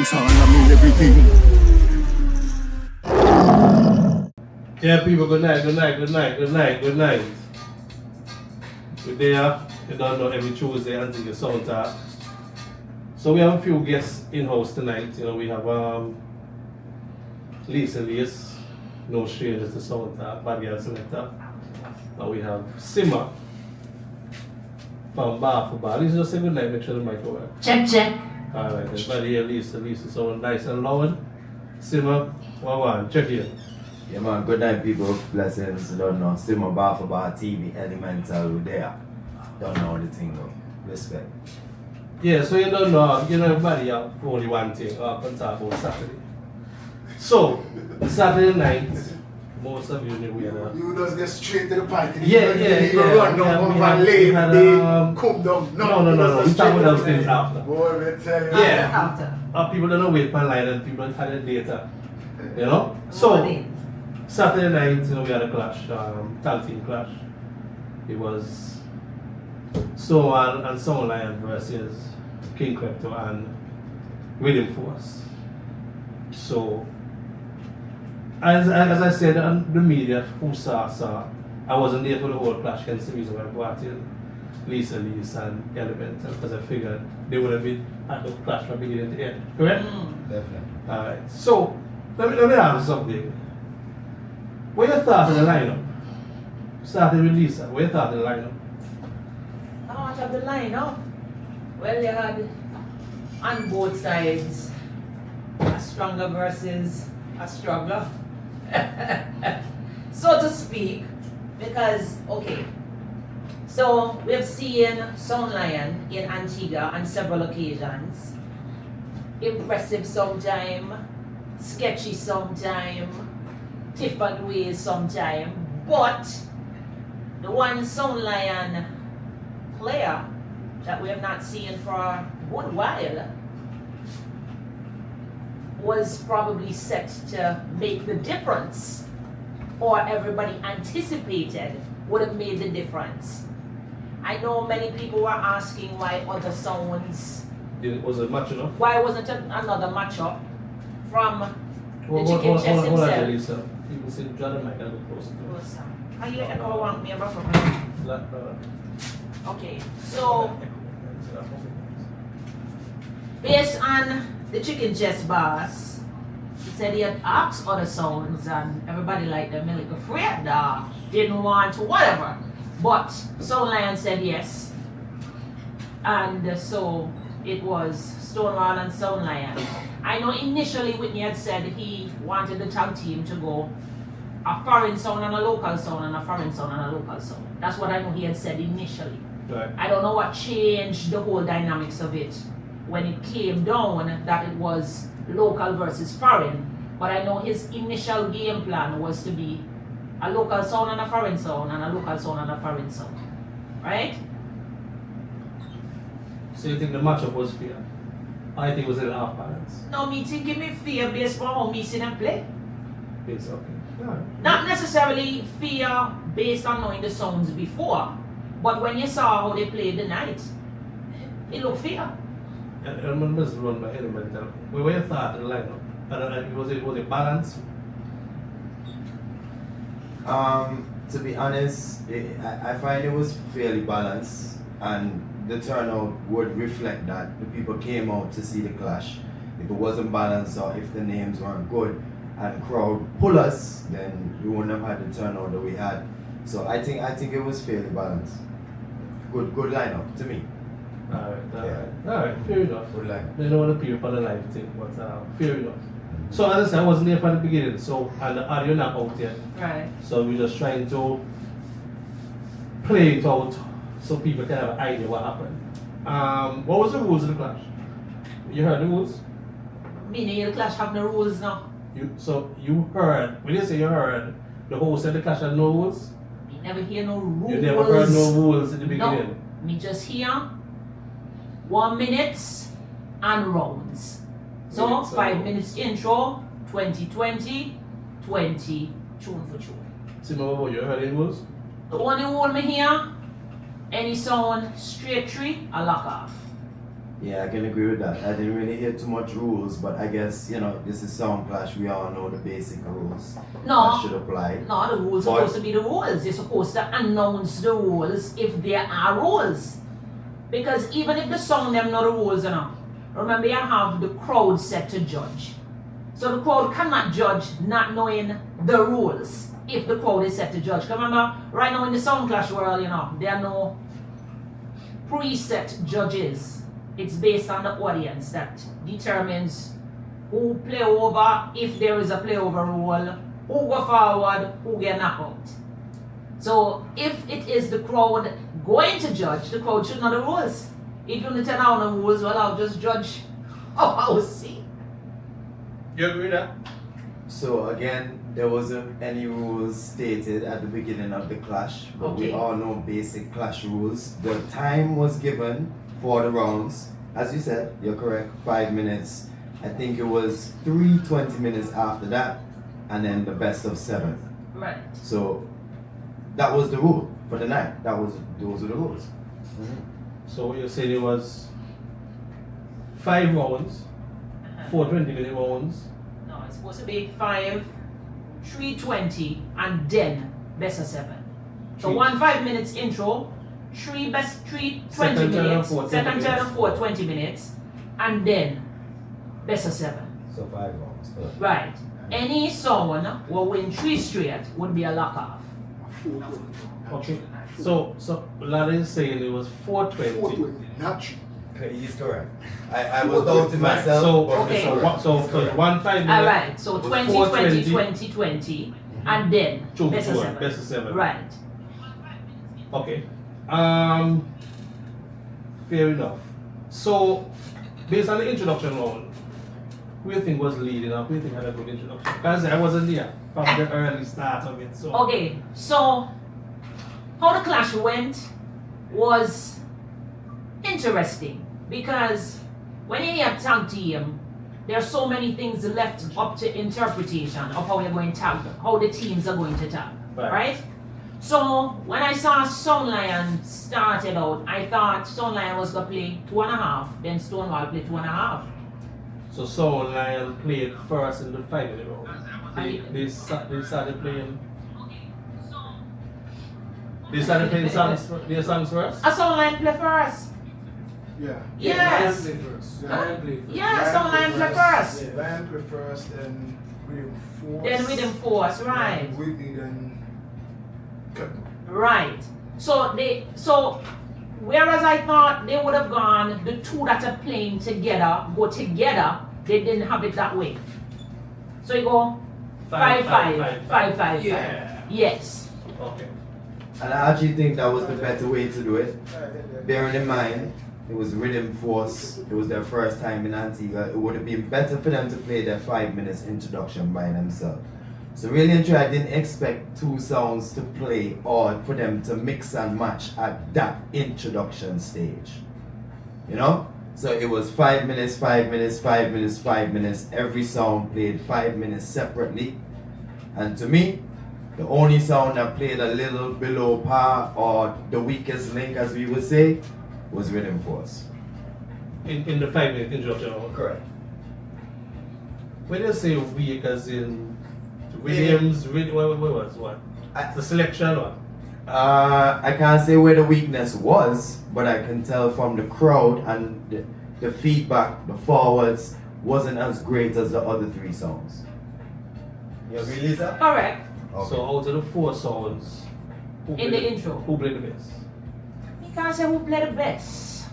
Dance all, I mean everything. Yeah, people, good night. We're there, you don't know, every Tuesday until the sound talk. So we have a few guests in-house tonight. You know, we have Lisa, no strangers to sound talk, bad girl selector. And we have Sima from Bar for Bar. Lisa, just say good night, make sure the mic works. Check. Alright, everybody here, Lisa, so nice and loud. Sima, one, check here. Yeah man, good night people, blessings, don't know, Sima Bar for Bar TV, Elemental, we there. Don't know the thing though, respect. Yeah, so you don't know, everybody have only one thing, can talk about Saturday. So, Saturday night, most of you know we are. You just get straight to the point. Yeah. Run down one lane, come down. No. We talk about those things after. Boy, we tell you. Yeah. People don't know wait for line and people tell it later. You know? So, Saturday night, we had a clash, tag team clash. It was Stonewall and Lyon versus King Klepto and Riddim Force. So, as I said on the media, who saw, I wasn't there for the whole clash, hence the reason why I brought in Lisa and Elemental, because I figured they would have been at the clash from beginning to end. Correct? Definitely. Alright, so let me ask you something. What you thought of the lineup? Starting with Lisa, what you thought of the lineup? How much of the lineup? Well, you had on both sides a stronger versus a struggler, so to speak. Because, okay, so we've seen Lyon in Antigua on several occasions. Impressive sometime, sketchy sometime, different ways sometime, but the one Lyon player that we have not seen for a good while was probably set to make the difference, or everybody anticipated would have made the difference. I know many people were asking why other sounds, Was it much enough? why wasn't it another matchup from the Hold chicken on, chest himself? Lisa. People say John and Mike are close. Are you ever want me about Okay, so based on the chicken chest boss, he said he had asked other sounds and everybody liked them, like afraid, didn't want whatever. But Lyon said yes. And so it was Stonewall and Lyon. I know initially Whitney had said he wanted the tag team to go a foreign sound and a local sound and a foreign sound and a local sound. That's what I know he had said initially. Right. I don't know what changed the whole dynamics of it when it came down that it was local versus foreign. But I know his initial game plan was to be a local sound and a foreign sound and a local sound and a foreign sound. Right? So you think the matchup was fair? I think it was in an half balance. No, me thinking me fear based on how me see them play. It's okay. Alright. Not necessarily fear based on knowing the sounds before, but when you saw how they played the night, it looked fair. And I remember this run by Elemental. What were your thoughts of the lineup? Was it balanced? To be honest, I find it was fairly balanced, and the turnout would reflect that. The people came out to see the clash. If it wasn't balanced or if the names weren't good and crowd pull us, then we wouldn't have had the turnout that we had. So I think it was fairly balanced. Good lineup to me. Alright, fair enough. Good lineup. They know the people on the live thing, but fair enough. So as I said, I wasn't there from the beginning, so and the audio not out yet. Right. So we're just trying to play it out so people can have an idea what happened. What was the rules of the clash? You heard the rules? Meaning the clash have no rules now. So you heard, when you say you heard, the host said the clash had no rules? Me never hear no rules. You never heard no rules in the beginning? No, me just hear 1 minute and rounds. So 5 minutes intro, 2020, 20, tune for tune. Sima, what you heard any rules? The only rule me here, any sound straight tree, I lock off. Yeah, I can agree with that. I didn't really hear too much rules, but I guess, you know, this is Sound Clash. We all know the basic rules that No, should apply. no, the rules are But- supposed to be the rules. You're supposed to announce the rules if there are rules. Because even if the song them know the rules enough, remember you have the crowd set to judge. So the crowd cannot judge not knowing the rules if the crowd is set to judge. 'Cause remember, right now in the Sound Clash world, you know, there are no preset judges. It's based on the audience that determines who play over, if there is a play over rule, who go forward, who get knocked out. So if it is the crowd going to judge, the crowd should know the rules. If you don't know the rules, well, I'll just judge how I will see. You agree with that? So again, there wasn't any rules stated at the beginning of the clash, but we Okay. all know basic clash rules. The time was given for the rounds. As you said, you're correct, 5 minutes. I think it was 20 minutes after that, and then the best of 7. Right. So that was the rule for the night. Those were the rules. So what you're saying it was 5 rounds, 4 20-minute rounds. No, it's supposed to be 5, 3:20, and then best of 7. So Three. 1 5 minutes intro, 3 20 Second, third, and minutes, fourth, 20 second, third, and minutes. fourth 20 minutes, and then best of 7. So 5 rounds. Right. Any someone will win 3 straight would be a lock off. Okay. So Larry is saying it was 420. 420, not you. He's correct. I was doubting myself. So but Okay. he's so, correct. so, He's so correct. 1 5 minutes. Alright, so was 20, 420. 20, 20, 20, and then best of 7. Best of 7. Right. Okay. Fair enough. So, based on the introduction round, who do you think was leading up? Who do you think had a good introduction? Because I wasn't there from the early start of it. So, Okay, so how the clash went was interesting because when you hear tag team, there are so many things left up to interpretation of how you're going to tag, how the teams are going to tag, right? So when I saw Sound Lyon started out, I thought Sound Lyon was going to play 2.5, then Stonewall play 2.5. so Sound Lyon played first in the 5-minute round. They started playing. They started playing their songs first. A Sound Lyon play first. Yeah. Yes. Lion play first. Yeah, Sound Lyon play first. Yeah, Lion play first, then Riddim Force. Then Riddim Force, right. Then Whitney, then klepto. Right. So whereas I thought they would have gone the two that are playing together go together, they didn't have it that way. So you go 5-5. Yeah. Yes. Okay. And I actually think that was the better way to do it. Bearing in mind, it was Riddim Force, it was their first time in Antigua. It would have been better for them to play their 5 minutes introduction by themselves. So really and truly, I didn't expect 2 songs to play or for them to mix and match at that introduction stage. You know? So it was 5 minutes, 5 minutes, 5 minutes, 5 minutes. Every song played 5 minutes separately. And to me, the only song that played a little below par or the weakest link, as we would say, was Riddim Force. In the 5-minute introduction round. Correct. When you say weak, as in Williams, what was what? The selection, what? I can't say where the weakness was, but I can tell from the crowd and the feedback, the forwards, wasn't as great as the other 3 songs. You agree, Lisa? Correct. Okay. So out of the 4 songs, who In played the intro. Who played the best? You can't say who played the best.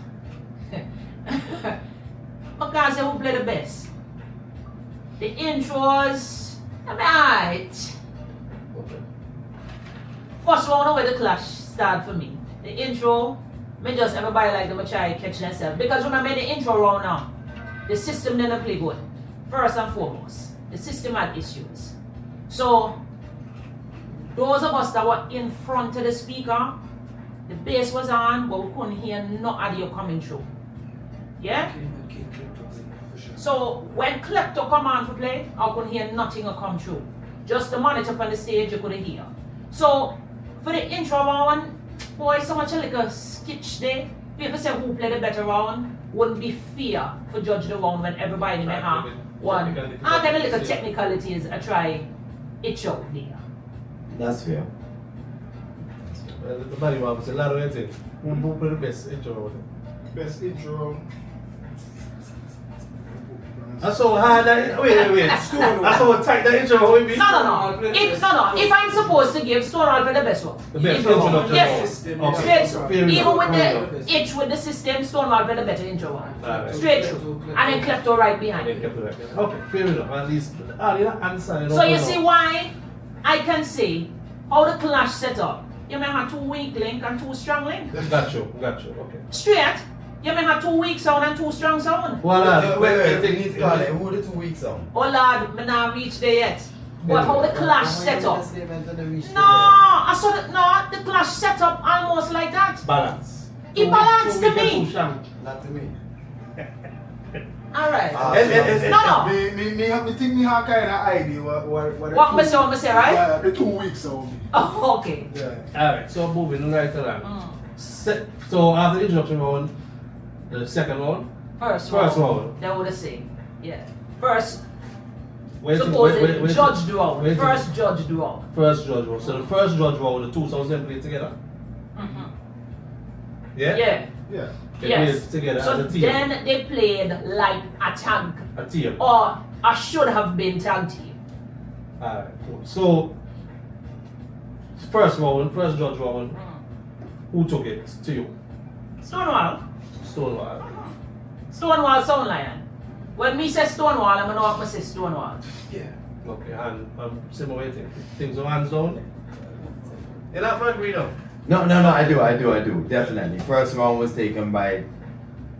I can't say who played the best. The intros, alright. Okay. First round where the clash start for me. The intro, me just everybody like them try to catch themselves. Because remember the intro round now, the system didn't play good. First and foremost, the system had issues. So those of us that were in front of the speaker, the bass was on, but we couldn't hear no audio coming through. Yeah? So when klepto come on to play, I couldn't hear nothing come through. Just the monitor up on the stage you couldn't hear. So for the intro one, boy, so much like a sketch there. People say who played the better round wouldn't be fair for judge the round when everybody may have one. And then a little technicalities I try it out there. That's fair. Well, the body was a lot of it. Who played the best intro? Best intro. I saw hard that. Wait. I saw tight that intro. Would be. No. If I'm supposed to give Stonewall play the best one. The best Intro one. introduction. Yes. Okay. Straight through. Fair enough. Even with Fair the enough. itch with the system, Stonewall play the better intro one. Alright. Straight through. And then klepto right behind. Okay, fair enough. At least, you answer. So you see why I can say how the clash set up. You may have 2 weak link and 2 strong link. Got you. Okay. Straight, you may have 2 weak sound and 2 strong sound. Well, Wait, we need to call it. Who the 2 weeks on? Oh Lord, me not reach there yet. But how the clash set up. No, I saw that. No, the clash set up almost like that. balance. It balanced to me. Not to me. Alright. Ah, No. Me think me have kind of idea What me say, right? Yeah, the 2 weeks on me. Oh, okay. Yeah. Alright, so moving right along. Mm. So after the introduction round, the second round, First round. They would the same. Yeah. First, wait, suppose wait, judge draw. wait, First judge draw. First judge round. So the first judge round, the two sounds then played together. Yeah? Yeah. Yeah. They Yes. played together So as a team. then they played like a tag, A team. or I should have been tag team. Alright, cool. So first judge round, who took it to you? Stonewall. Stonewall. Stonewall sound Lion. When me say Stonewall, I'm gonna know what say Stonewall. Yeah. Okay, and Sima waiting. Things are hands down. You're not for agree now. No, I do. Definitely. First round was taken by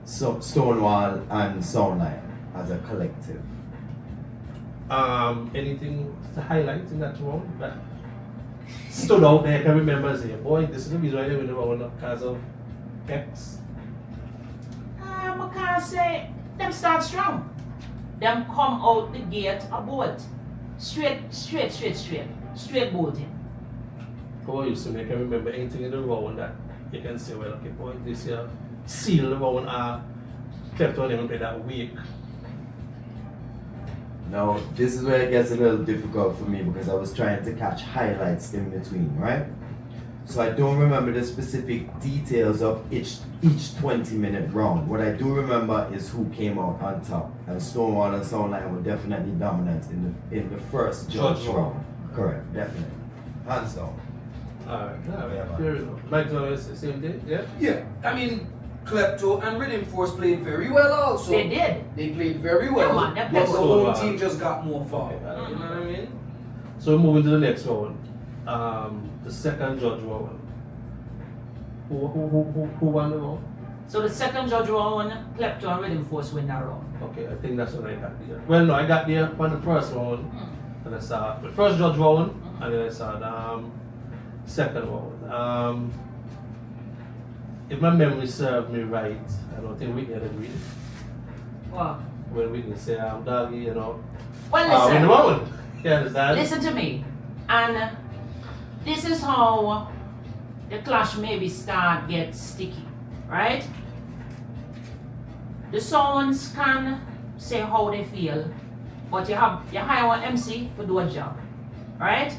Stonewall and Soundline as a collective. Anything to highlight in that round that stood out there? I can remember saying, boy, this is the reason why they win the round because of X. I can't say them start strong. Them come out the gate a bolt. Straight bolting. How you see me? I can remember anything in the round that you can say, well, okay, boy, this year seal the round klepto and even play that week. Now, this is where it gets a little difficult for me because I was trying to catch highlights in between, right? So I don't remember the specific details of each 20-minute round. What I do remember is who came out on top. And Stonewall and Soundline were definitely dominant in the first judge round. Correct, definitely. Hands down. Alright, fair enough. Mike, do you want to say the same thing? Yeah? Yeah, I mean, Klepto and Riddim Force played very well also. They did. They played very well. Yeah, man, they but played the well. home team just got more far. Okay, You know what I mean? So we're moving to the next round. The second judge round. Who won the round? So the second judge round, Klepto and Riddim Force win that round. Okay, I think that's what I got there. Well, no, I got there on the first round, and I saw the first judge round, and then I saw the second round. If my memory serves me right, I don't think Whitney had agreed. Wow. When Whitney said, Doggy, you know, Well, win the listen. round. You understand? Listen to me. And this is how the clash maybe start get sticky, right? The sounds can say how they feel, but you hire one MC to do a job, right?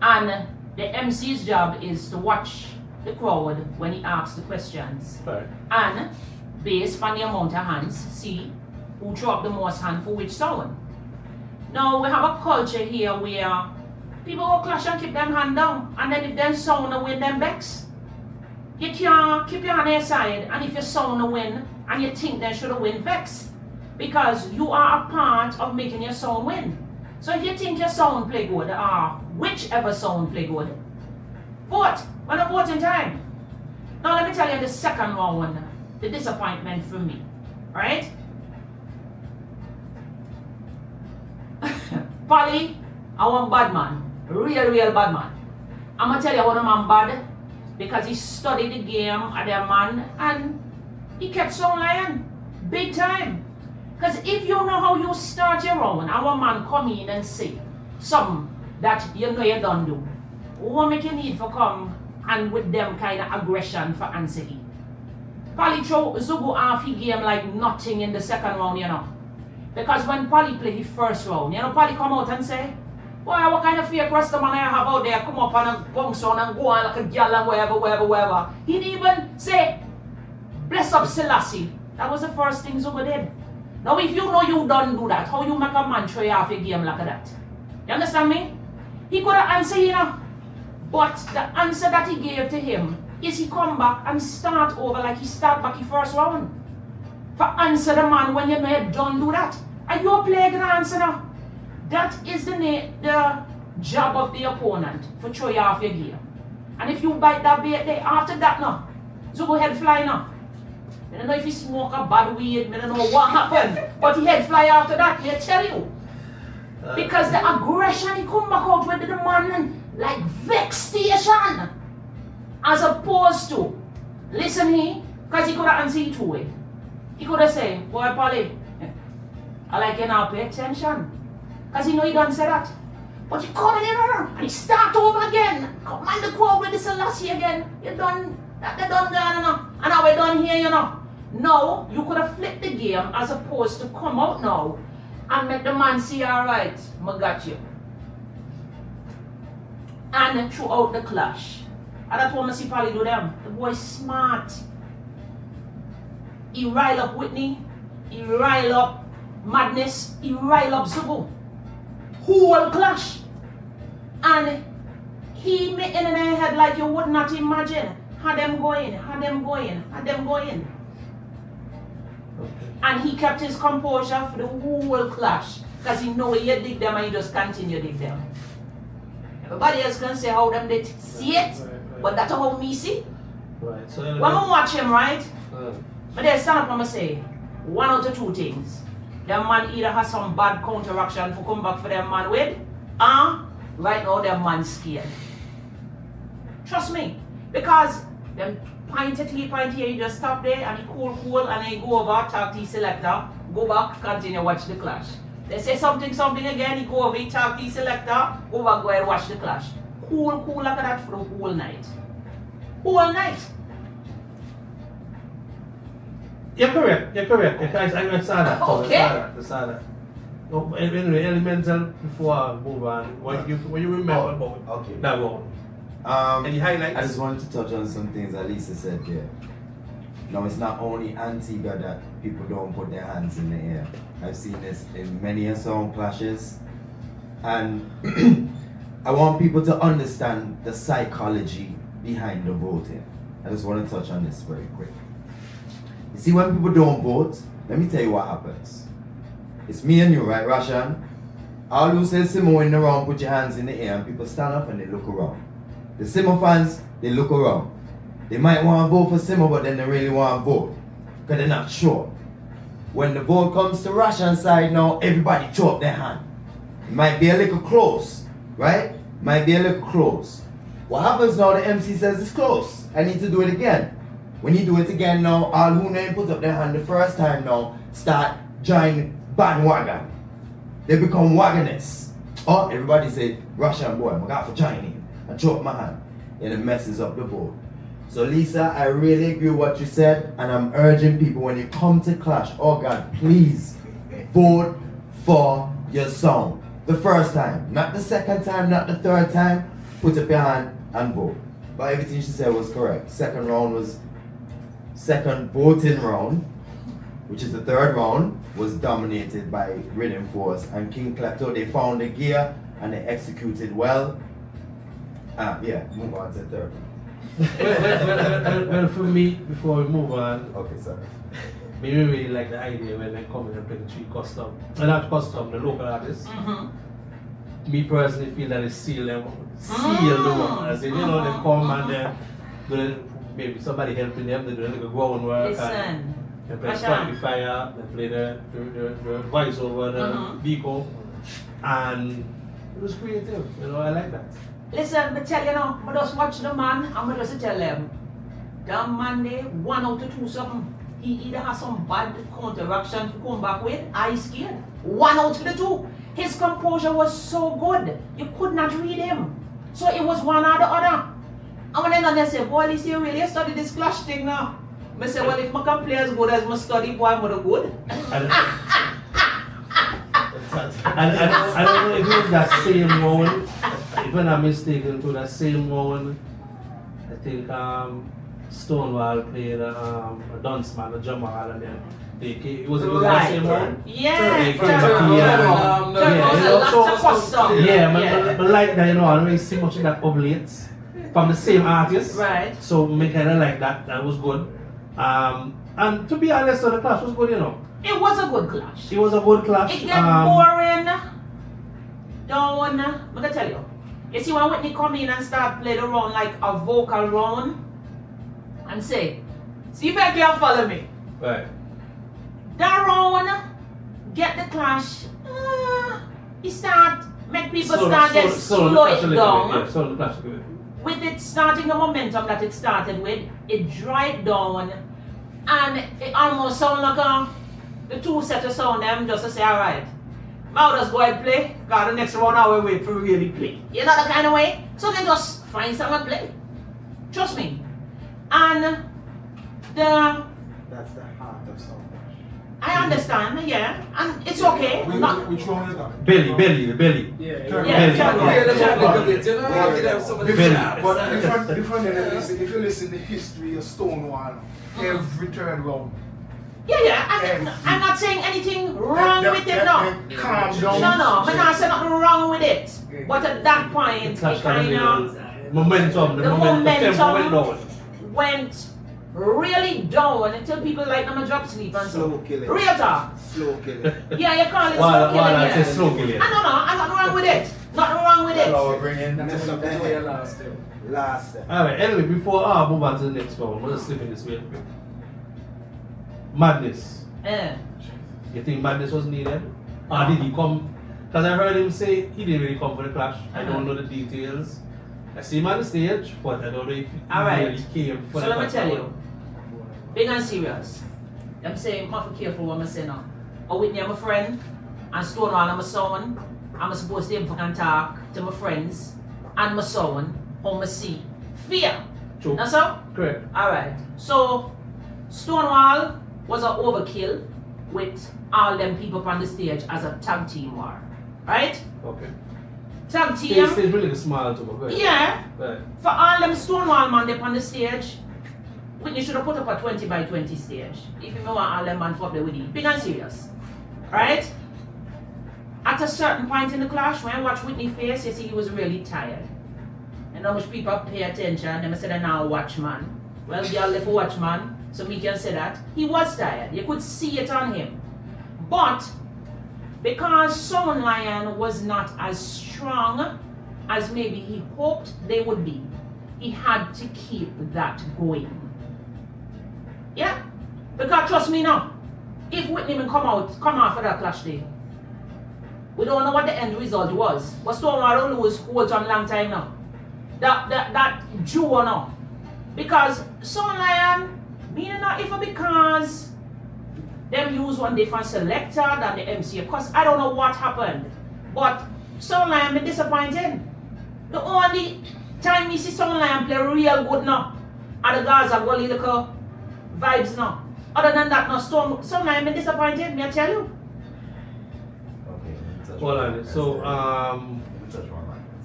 And the MC's job is to watch the crowd when he asks the questions. Right. And based on the amount of hands, see who throw up the most hand for which sound. Now we have a culture here where people will clash and keep them hand down, and then if them sound win them vex. You can't keep your hand aside, and if your sound win and you think they should win vex. Because you are a part of making your sound win. So if you think your sound play good, or whichever sound play good, vote when the voting time. Now let me tell you the second round, the disappointment for me, right? Polly, I want bad man, real bad man. I'm gonna tell you what a man bad because he studied the game of their man and he kept Sound Lion big time. Because if you know how you start your round, our man come in and say something that you know you don't do, what make you need for come and with them kind of aggression for answer it? Polly throw Zubu off his game like nothing in the second round, you know. Because when Polly play his first round, you know, Polly come out and say, boy, what kind of fake rasta man I have out there? Come up and bounce on and go on like a gal and wherever. He didn't even say, bless up Selassie. That was the first thing Zubu did. Now if you know you don't do that, how you make a man throw you off a game like that? You understand me? He could have answered, you know. But the answer that he gave to him is he come back and start over like he start back his first round. For answer the man when you know you don't do that. And you play the answer now. That is the job of the opponent for throw you off your gear. And if you bite that bait there, after that now, Zubu head fly now. I don't know if he smoke a bad weed, I don't know what happened. But he head fly after that, I tell you. Because the aggression he come back out with the man like vexation. As opposed to, listen here, because he could have answered to it. He could have said, boy Polly, I like you now, pay attention. Because he know he don't say that. But he come in and he start over again. Command the crowd with the Selassie again. You done, they done gone now. And now we're done here, you know. No, you could have flipped the game as opposed to come out now and make the man see, alright, I got you. And throughout the clash. And that's what I see Polly do them. The boy's smart. He rile up Whitney. He rile up Madness. He rile up Zubu. Whole clash. And he made in their head like you would not imagine. Had them going. Okay. And he kept his composure for the whole clash. Because he know he dig them and he just continue dig them. Everybody else can say how them did see it. Right. But that's how me see. Right. So When I watch him, right? But they stand up and say, one out of two things. Them man either has some bad counteraction for come back for them man with, right now them man scared. Trust me. Because them pointed here, you just stop there and he cool, and then he go over, talk to his selector, go back, continue watch the clash. They say something again, he go over, he talk to his selector, go back, go and watch the clash. Cool like that for the whole night. Whole night. You're correct. I saw that. Okay. I saw that. No, anyway, elemental before I move on. What you remember about that one? Any highlights? I just wanted to touch on some things that Lisa said there. Now, it's not only Antigua that people don't put their hands in the air. I've seen this in many song clashes. And I want people to understand the psychology behind the voting. I just want to touch on this very quick. You see, when people don't vote, let me tell you what happens. It's me and you, right, Rashan? All who say Sima in the round, put your hands in the air, and people stand up and they look around. The Sima fans, they look around. They might want to vote for Sima, but then they really want to vote. Because they're not sure. When the vote comes to Rashan's side now, everybody throw up their hand. It might be a little close, right? Might be a little close. What happens now, the MC says it's close. I need to do it again. When you do it again now, all who name put up their hand the first time now, start joining bandwagon. They become wagonists. Oh, everybody say, Russian boy, I got for joining. I throw up my hand. And it messes up the vote. So Lisa, I really agree with what you said, and I'm urging people when you come to clash, oh God, please vote for your song. The first time, not the second time, not the third time, put up your hand and vote. But everything she said was correct. Second voting round, which is the third round, was dominated by Riddim Force and King Klepto. They found the gear and they executed well. Move on to the third one. well, for me, before we move on, Okay, sorry. me really like the idea when they come in and play the three custom. Not custom, the local artists. Me personally feel that they seal the one. As in, you know, they come and then maybe somebody helping them, they do a little groundwork. Listen. They play Spotify, they play the voice over the Biko, and it was creative, you know, I like that. Listen, I tell you now, I just watch the man and I just tell them, that man there, 1 out of 2 something, he either has some bad counteraction to come back with, I scared. 1 out of the 2. His composure was so good, you could not read him. So it was one or the other. And when they say, boy, you really study this clash thing now. I say, well, if I can play as good as my study, boy, I'm gonna good. And I don't know if it was that same round, if I'm not mistaken, to that same round, I think Stonewall played a dunce man, a Jamal, and then it was that same round. Yeah, but like that, I don't really see much of that of late from the same artist. Right. So me kind of like that. That was good. And to be honest, the clash was good, It was a good clash. It was a good clash. It get boring down. I'm gonna tell you. You see when Whitney come in and start playing around like a vocal round and say, see if I can follow me. Right. That round get the clash. It start make people start get slow it down. Yeah, slow the clash a bit. With it starting the momentum that it started with, it dried down and it almost sound like the two set of sound them just to say, alright, now just go ahead play, because the next 1 hour wait for really play. You know the kind of way? So they just find someone play. Trust me. And That's the heart of song. I understand, yeah, and it's okay. Which one is that? The belly. Yeah, But different than if you listen to the history of Stonewall, every turn round. Yeah, I'm not saying anything wrong with it, no. Calm down. No, I'm not saying nothing wrong with it. But at that point, it kind of, the momentum went really down until people like them drop sleep and Slow so. killing. Real talk. Slow killing. Yeah, you call it Why slow killing. I say Yeah. slow killing? I don't know, I'm not wrong with it. Nothing wrong with it. Flower bringing. Last time. Alright, anyway, before I move on to the next round, I'm just slipping this way. Madness. Yeah. You think Madness was needed? Or did he come? Because I heard him say he didn't really come for the clash. I don't know the details. I see him on the stage, but I don't know if he really came for So the let me clash. tell you, big and serious. I'm saying, I'm careful what I'm saying now. Whitney, I'm a friend, and Stonewall, I'm a son. I'm supposed to even talk to my friends and my son, how I see fear. True. That's so? Correct. Alright. So, Stonewall was an overkill with all them people on the stage as a tag team war. Right? Okay. Tag team. Stage really small too, but go ahead. Yeah. Right. For all them Stonewall man up on the stage, Whitney should have put up a 20 by 20 stage. If you want all them man to up there with you. Big and serious. Right? At a certain point in the clash, when I watch Whitney face, you see he was really tired. And how much people pay attention, them say they're now a watchman. Well, girl left a watchman, so me can say that. He was tired. You could see it on him. But because Sound Lyon was not as strong as maybe he hoped they would be, he had to keep that going. Yeah? Because trust me now, if Whitney come out for that clash day, we don't know what the end result was. But Stonewall will lose holds on long time now. That Jew or no. Because Sound Lyon, meaning not even because them use one different selector than the MC. Because I don't know what happened. But Sound Lyon been disappointed. The only time we see Sound Lyon play real good now, and the guys are going little vibes now. Other than that, no, Sound Lyon been disappointed, me I tell you. Hold on. So,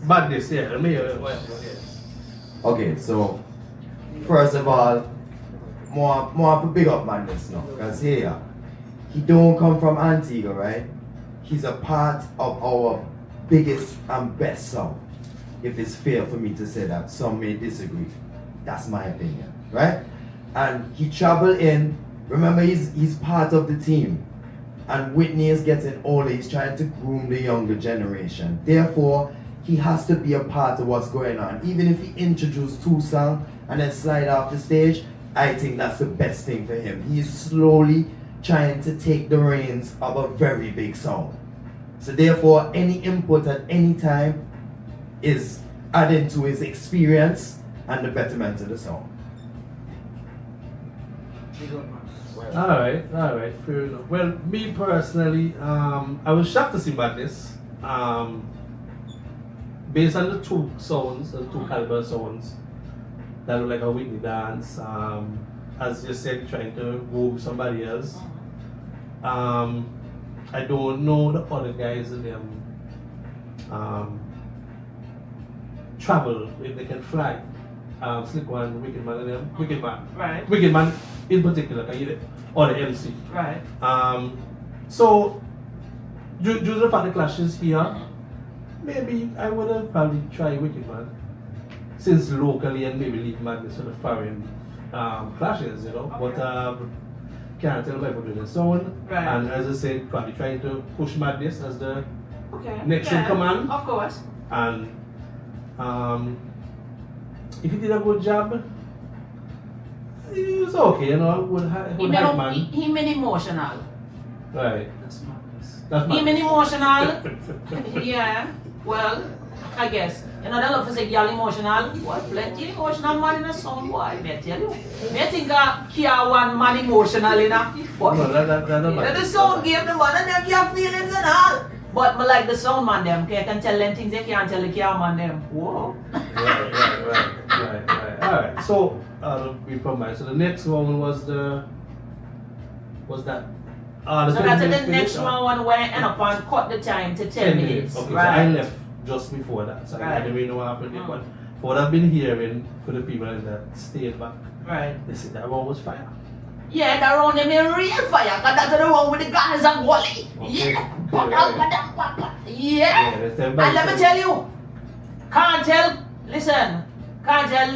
Madness, yeah. Let me hear it. Okay, so first of all, more to big up Madness now, because here, he don't come from Antigua, right? He's a part of our biggest and best song. If it's fair for me to say that, some may disagree. That's my opinion, right? And he traveled in. Remember, he's part of the team. And Whitney is getting older. He's trying to groom the younger generation. Therefore, he has to be a part of what's going on. Even if he introduced 2 songs and then slide off the stage, I think that's the best thing for him. He's slowly trying to take the reins of a very big song. So therefore, any input at any time is adding to his experience and the betterment of the song. Alright, fair enough. Well, me personally, I was shocked to see Madness. Based on the 2 sounds, the 2 caliber sounds, that look like a Whitney dance. as you said, trying to move somebody else. I don't know the other guys in them travel if they can fly. Slick One, Wicked Man, and them. Wicked Man. Right. Wicked Man in particular, or the MC. Right. So, due to the fact the clash is here, maybe I would have probably tried Wicked Man. Since locally and maybe leave Madness for the foreign clashes, you know. Okay. But can't tell by putting its own. Right. And as I said, probably trying to push Madness as the Okay. next in command. Of course. And if he did a good job, it was okay, you know. He been emotional. Right. That's madness. That's He been Madness. emotional. Yeah. Well, I guess. You know, they love to say girl emotional. What plenty emotional man in a song, boy, may tell you. May think care one man emotional enough. But No, that the sound gave the man and them care feelings and all. But I like the sound man them, okay? I can tell them things they can't tell the care man them. Whoa. Right. Alright, so we combined. So the next one was that So that's the next one where I end up and cut the time to 10 minutes. Okay, Right. so I left just before that. So I Right. didn't really know what happened there. But what I've been hearing for the people that stayed back, Right. they said that one was fire. Yeah, that round them in real fire, cause that's the one with the guns and volley. Okay. Yeah. Yeah, they said And let me back- tell you, Cartel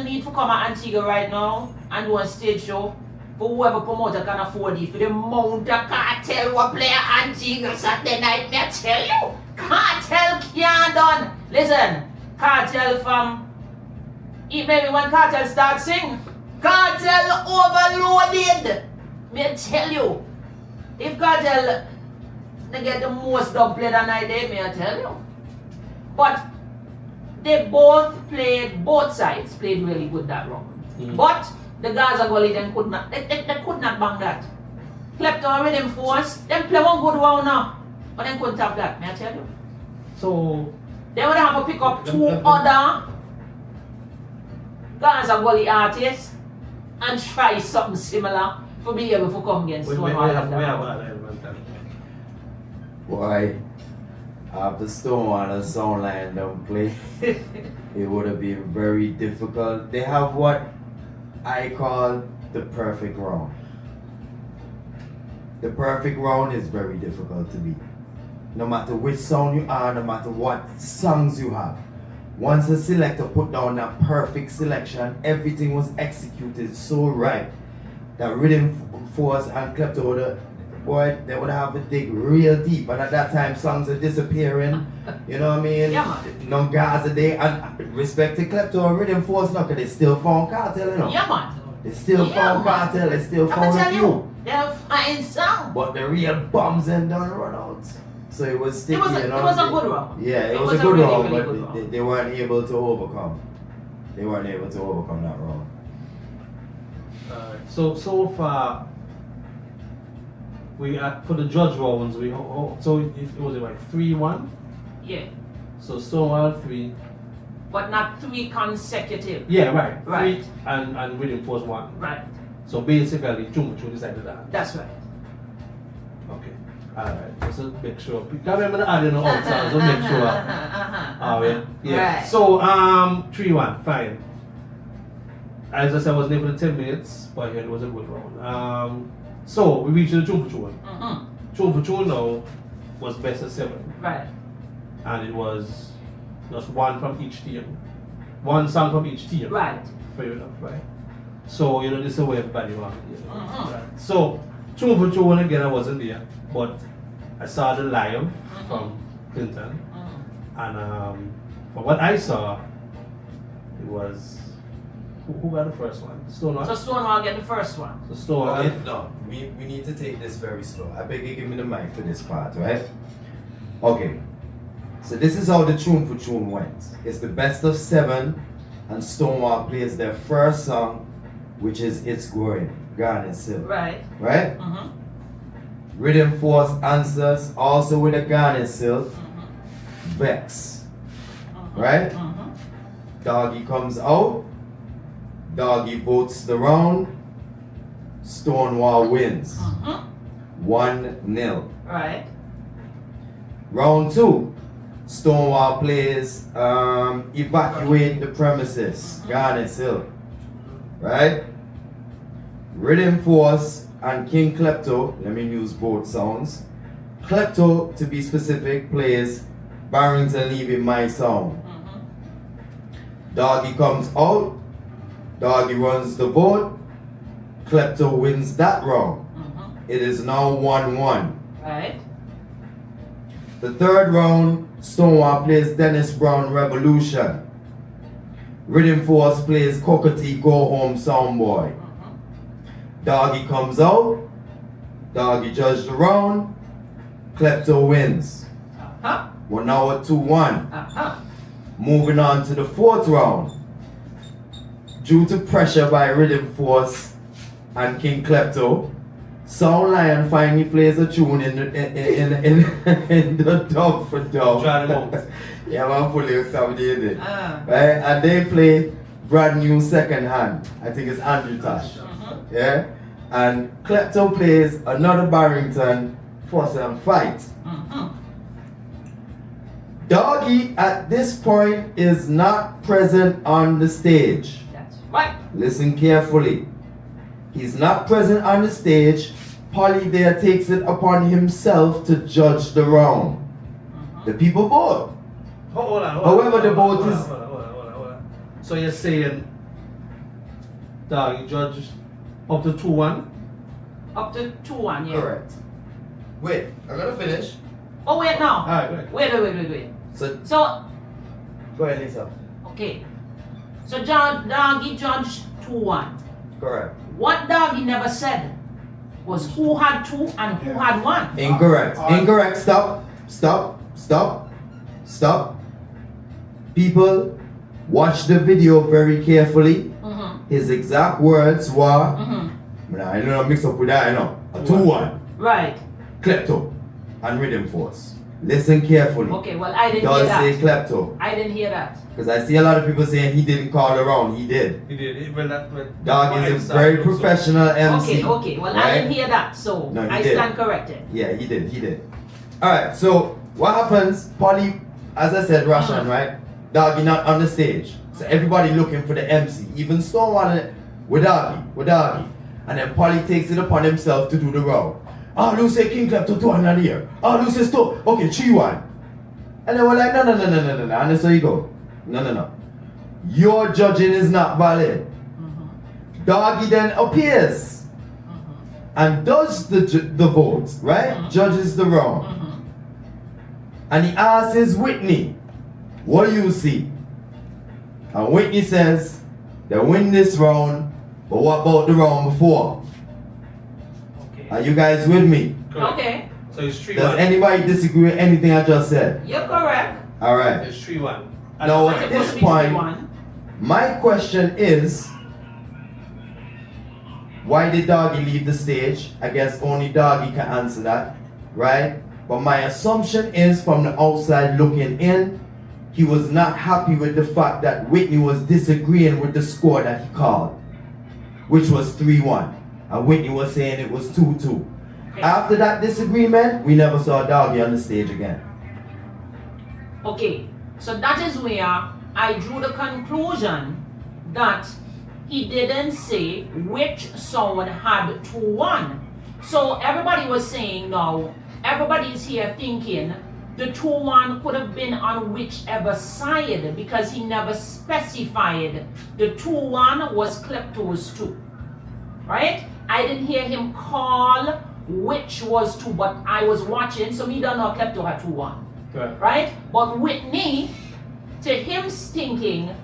need to come at Antigua right now and do a stage show for whoever promoter can afford it. For the amount of Cartel will play at Antigua Saturday night, me tell you. Cartel can't done. Listen, Cartel from, maybe when Cartel start sing, Cartel overloaded. Me tell you, if Cartel they get the most dub play that night, they may tell you. But they both sides played really good that round. But the Gaza Gully them could not, they could not bang that. Klepto and Riddim Force, them play one good round now, but they couldn't have that, may I tell you. So They would have to pick up two other Gaza Gully artists and try something similar for be able to come against we Stonewall. have and that. other elements. Boy, after Stonewall and Soundline don't play, it would have been very difficult. They have what I call the perfect round. The perfect round is very difficult to beat. No matter which sound you are, no matter what songs you have. Once a selector put down that perfect selection, everything was executed so right that Riddim Force and Klepto they would have to dig real deep, and at that time songs are disappearing. You know what I mean? Yeah, man. No Gaza Day, and respect to Klepto and Riddim Force, now, because they still found Cartel, you know. Yeah, man. They still Yeah, found man. Cartel, they still I'm found gonna a tell few. you, they're fine sound. But the real bombs and done run out. So it was sticky, It was a you know. good round. Yeah, it was a was good really, round, really but good round. they weren't able to overcome. They weren't able to overcome that round. So far, we for the judge rounds so it was like 3-1. Yeah, So Stonewall 3. but not 3 consecutive. Yeah, right. Right. 3 and Riddim Force 1. Right, So basically, Chumbuchu decided that. that's right. Okay. Alright. Just to make sure. Can't remember the adding on outside, so make sure. Yeah. Right. So 3-1, fine. As I said, I was there for the 10 minutes, but it was a good round. So we reached the Chumbuchu one. Chumbuchu now was best of 7. Right. And it was just one from each team. One song from each team. Right. Fair enough, right? So, this is where everybody wants to right. So, Tune for Tune again, I wasn't there, but I saw the live from Clinton, and from what I saw, it was who got the first one? Stonewall. So Stonewall get the first one. So Stonewall. Okay, no, we need to take this very slow. I beg you, give me the mic for this part, right? Okay. So this is how the Tune for Tune went. It's the best of 7, and Stonewall plays their first song, which is It's Growing, Garnet Silk. Right. Right? Riddim Force answers also with a Garnet Silk, Vex. Right? Doggy comes out, Doggy votes the round, Stonewall wins. Mm-hmm. 1-0. Right. Round 2. Stonewall plays evacuate the premises. Garnet Hill. Right? Riddim Force and King Klepto, let me use both sounds. Klepto, to be specific, plays Barrington leaving my sound. Mm-hmm. Doggy comes out. Doggy runs the vote. Klepto wins that round. Mm-hmm. It is now 1-1. Right. The third round, Stonewall plays Dennis Brown Revolution. Riddim Force plays Cockatee Go Home Soundboy. Mm-hmm. Doggy comes out. Doggy judged the round. Klepto wins. Uh-huh. We're now at 2-1. Uh-huh. Moving on to the fourth round. Due to pressure by Riddim Force and King Klepto, Sound Lyon finally plays a tune in the dub for dub. Try them out. Yeah, man, fully accommodated. Ah. Right? And they play brand new second hand. I think it's Andrew Tash. Mm-hmm. Yeah? And Klepto plays another Barrington for some fight. Mm-hmm. Doggy at this point is not present on the stage. That's right. Listen carefully. He's not present on the stage. Polly there takes it upon himself to judge the round. Mm-hmm. The people vote. Hold on. However, the vote hold on, is- hold on. So you're saying, dog, you judge up to 2-1? Up to 2-1, yeah. Correct. Wait, I'm gonna finish. Oh, wait, now. Alright, go ahead. Wait. So So, go ahead, Lisa. okay. So, Doggy judged 2-1. Correct. What Doggy never said was who had 2 and who had 1. Incorrect. Incorrect. Stop. People, watch the video very carefully. Mm-hmm. His exact words were, Mm-hmm. I don't know, mix up with that, I know. A 2-1. Right. Klepto and Riddim Force. Listen carefully. Okay, well, I didn't hear Does say that. Klepto. I didn't hear that. Because I see a lot of people saying he didn't call around. He did. He did. Dog is a very professional MC. Okay. Well, I right? didn't hear that, so No, he I did. stand corrected. Yeah, he did. Alright, so what happens, Polly, as I said, Russian, right? Doggy not on the stage. So everybody looking for the MC. Even Stonewall with Doggy. And then Polly takes it upon himself to do the row. Lucy King Klepto 200 here. Lucy Stone. Okay, 3-1. And then we're like, no. And then so you go. No. Your judging is not valid. Mm-hmm. Doggy then appears Mm-hmm. and does the vote, right? Mhm. Judges the round. Mm-hmm. And he asks Whitney, what do you see? And Whitney says, they win this round, but what about the round before? Okay. Are you guys with me? Correct. Okay, So it's 3-1. Does anybody disagree with anything I just said? you're correct. Alright. It's 3-1. Now It's at supposed this to be point, 3-1. my question is, why did Doggy leave the stage? I guess only Doggy can answer that, right? But my assumption is, from the outside looking in, he was not happy with the fact that Whitney was disagreeing with the score that he called, which was 3-1. And Whitney was saying it was 2-2. Okay. After that disagreement, we never saw Doggy on the stage again. Okay, so that is where I drew the conclusion that he didn't say which someone had 2-1. So everybody was saying now, everybody's here thinking the 2-1 could have been on whichever side because he never specified the 2-1 was Klepto's 2. Right? I didn't hear him call which was 2, but I was watching, so me don't know Klepto had 2-1. Correct. Right? But Whitney, to him thinking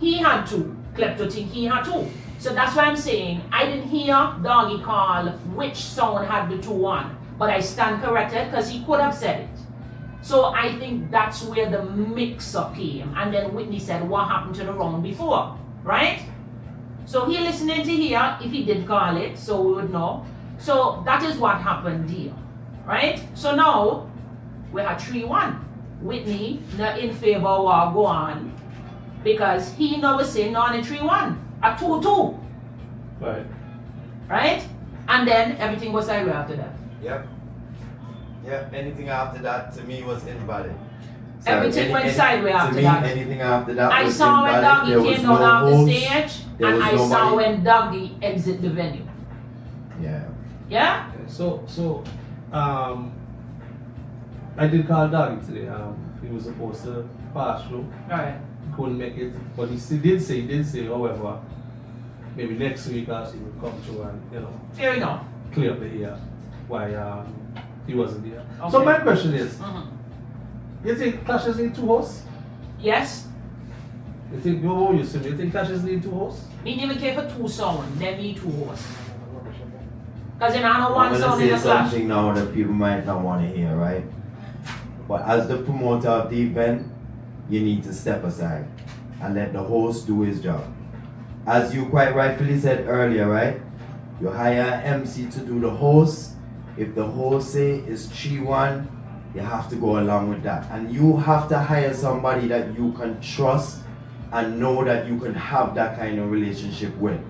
he had 2, Klepto think he had 2. So that's why I'm saying I didn't hear Doggy call which someone had the 2-1, but I stand corrected because he could have said it. So I think that's where the mix-up came. And then Whitney said, what happened to the round before? Right? So he listening to hear if he did call it, so we would know. So that is what happened there. Right? So now we had 3-1. Whitney not in favor or go on because he now was saying no on a 3-1. A 2-2. Right. Right? And then everything was sideway after that. Yep. Yep. Anything after that to me was invalid. Everything went sideway after to me, that. Anything after that I was saw when invalid. There Doggy was came no down off the host. stage, There and was I saw nobody. when Doggy exit the venue. Yeah. Yeah? So, I did call Doggy today. He was supposed to pass through. Alright. Couldn't make it, but he did say, however, maybe next week as he would come through and, Fair enough. clear up the air why he wasn't there. So Okay. my question is, Mhm. you think clashes need two hosts? Yes? You think you think clashes need two hosts? Me never care for two sound, then me two hosts. Because then I know I'm one gonna sound in say the clash. something now that people might not want to hear, right? But as the promoter of the event, you need to step aside and let the host do his job. As you quite rightfully said earlier, right? You hire an MC to do the host. If the host say is 3-1, you have to go along with that. And you have to hire somebody that you can trust and know that you can have that kind of relationship with.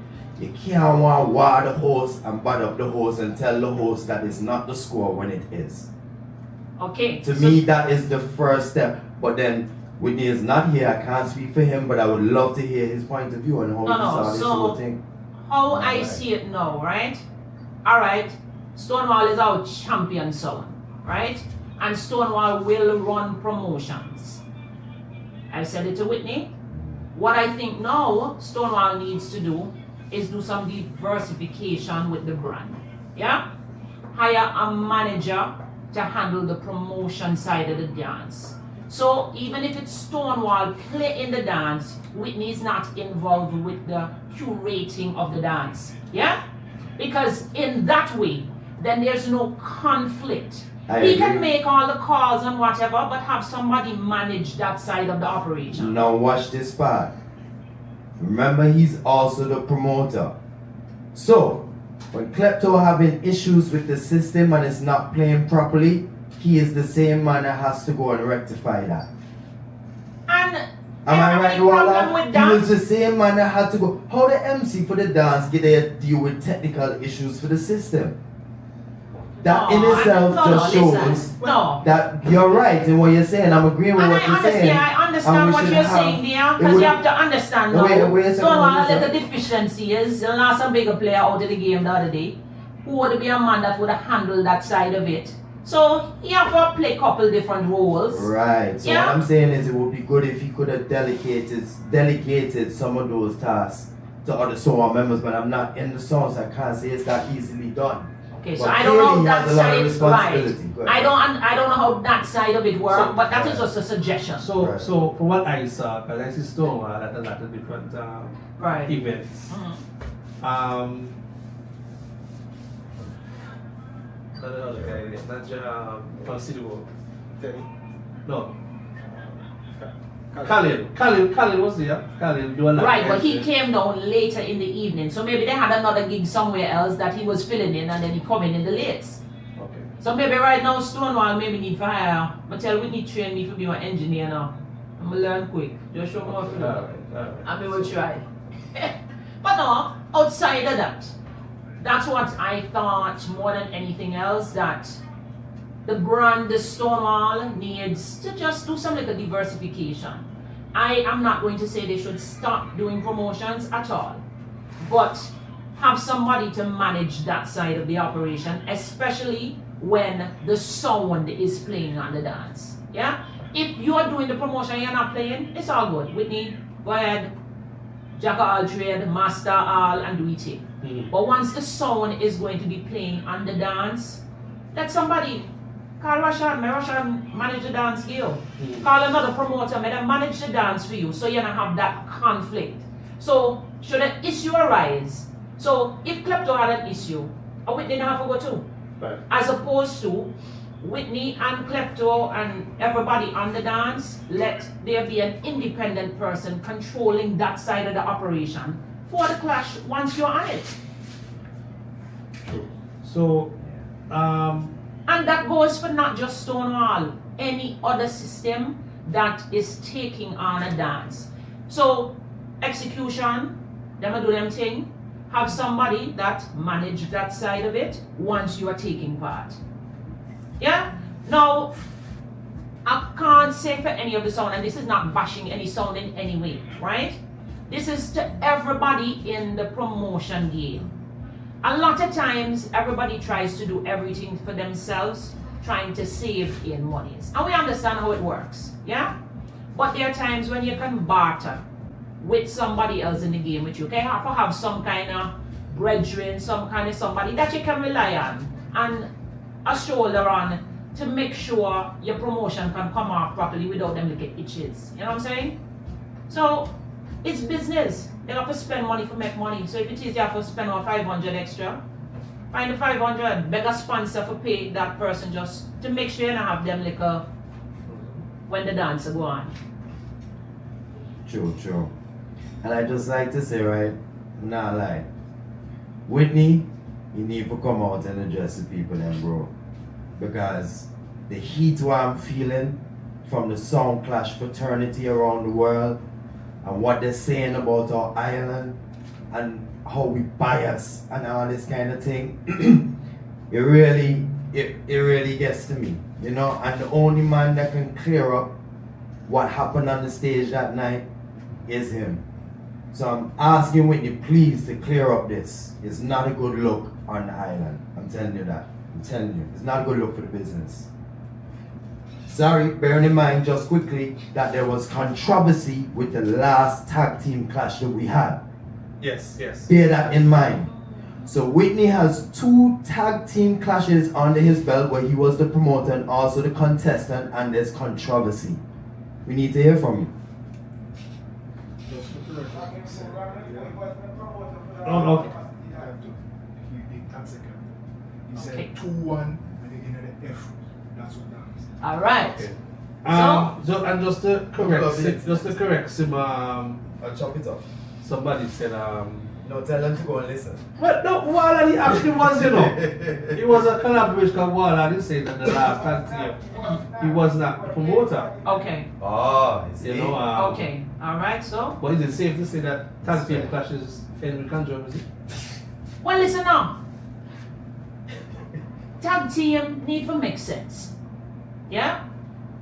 You can't want to war the host and bad up the host and tell the host that it's not the score when it is. Okay. To so- me, that is the first step. But then, Whitney is not here. I can't speak for him, but I would love to hear his point of view on how he saw this whole thing. How I Alright. see it now, right? Alright, Stonewall is our champion son, right? And Stonewall will run promotions. I said it to Whitney. What I think now Stonewall needs to do is do some diversification with the brand. Yeah? Hire a manager to handle the promotion side of the dance. So even if it's Stonewall play in the dance, Whitney is not involved with the curating of the dance. Yeah? Because in that way, then there's no conflict. He can make all the calls and whatever, but have somebody manage that side of the operation. Now watch this part. Remember, he's also the promoter. So, when Klepto having issues with the system and it's not playing properly, he is the same man that has to go and rectify that. And Am I right, any problem Walla? with He that? was the same man that had to go. How the MC for the dance get there deal with technical issues for the system? That in itself just shows No. that you're right in what you're saying. I'm agreeing with And what I you're understand, saying. I And understand we what should you're have- saying there, it because would- you have to understand Wait a now. second, Stonewall wait a let the second. deficiency is, the last bigger player out of the game the other day, who would be a man that would have handled that side of it. So he have to play a couple different roles. Right. So Yeah. what I'm saying is it would be good if he could have delegated some of those tasks to other SOA members, but I'm not in the song, so I can't say it's that easily done. Okay, so But I don't know clearly he that has a lot of side right. responsibility. Go ahead. I don't know how that side of it works, So- but that is just a suggestion. So, Right. so from what I saw, because I see Stonewall at a lot of different Right. events. Mhm. The other guy, not from City World. No. Khalil was there. Khalil do a lot. Right, but he came down later in the evening, so maybe they had another gig somewhere else that he was filling in, and then he come in the lates. Okay. So maybe right now Stonewall maybe need to hire. But tell Whitney train me to be an engineer now. I'm gonna learn quick. Just show me what to do. Alright. And we will try. But no, outside of that, that's what I thought more than anything else, that the brand, the Stonewall, needs to just do some little diversification. I am not going to say they should stop doing promotions at all, but have somebody to manage that side of the operation, especially when the sound is playing on the dance. Yeah? If you're doing the promotion and you're not playing, it's all good. Whitney, go ahead. Jack of all trade, master all, and do it. But once the sound is going to be playing on the dance, let somebody call Rashad, may Rashad manage the dance here. Call another promoter, may them manage the dance for you, so you don't have that conflict. So, should an issue arise, so if Klepto had an issue, Whitney don't have to go too. Right. As opposed to Whitney and Klepto and everybody on the dance, let there be an independent person controlling that side of the operation for the clash once you're on it. So, And that goes for not just Stonewall, any other system that is taking on a dance. So, execution, them do them thing, have somebody that manage that side of it once you are taking part. Yeah? Now, I can't say for any of the sound, and this is not bashing any sound in any way, right? This is to everybody in the promotion game. A lot of times, everybody tries to do everything for themselves, trying to save in monies. And we understand how it works, yeah? But there are times when you can barter with somebody else in the game with you. Okay, have to have some kind of brethren, some kind of somebody that you can rely on and a shoulder on to make sure your promotion can come off properly without them little itches. You know what I'm saying? So it's business. They have to spend money to make money. So if it is you have to spend about 500 extra, find the 500, beg a sponsor for pay that person just to make sure you don't have them liquor when the dance go on. True. And I just like to say, right, nah lie. Whitney, you need to come out and address the people then, bro. Because the heat what I'm feeling from the sound clash fraternity around the world and what they're saying about our island and how we bias and all this kind of thing, it really gets to me, you know. And the only man that can clear up what happened on the stage that night is him. So I'm asking Whitney, please, to clear up this. It's not a good look on the island. I'm telling you that. I'm telling you, it's not a good look for the business. Sorry, bearing in mind just quickly that there was controversy with the last tag team clash that we had. Yes. Bear that in mind. So Whitney has 2 tag team clashes under his belt where he was the promoter and also the contestant, and there's controversy. We need to hear from you. No. He said Okay. 2-1 and again at the F. That's what that is. All right. Okay. So- Just to correct Sima, I'll chop it off. somebody said No, tell them to go and listen. well, no, Walla, he actually was, you know. It was a collaboration because Walla didn't say that the last tag team, he was not the promoter. Okay. Oh, You know, Okay. All right. So, but is it safe to say that tag team clashes end with controversy? well, listen now. Tag team need to make sense. Yeah?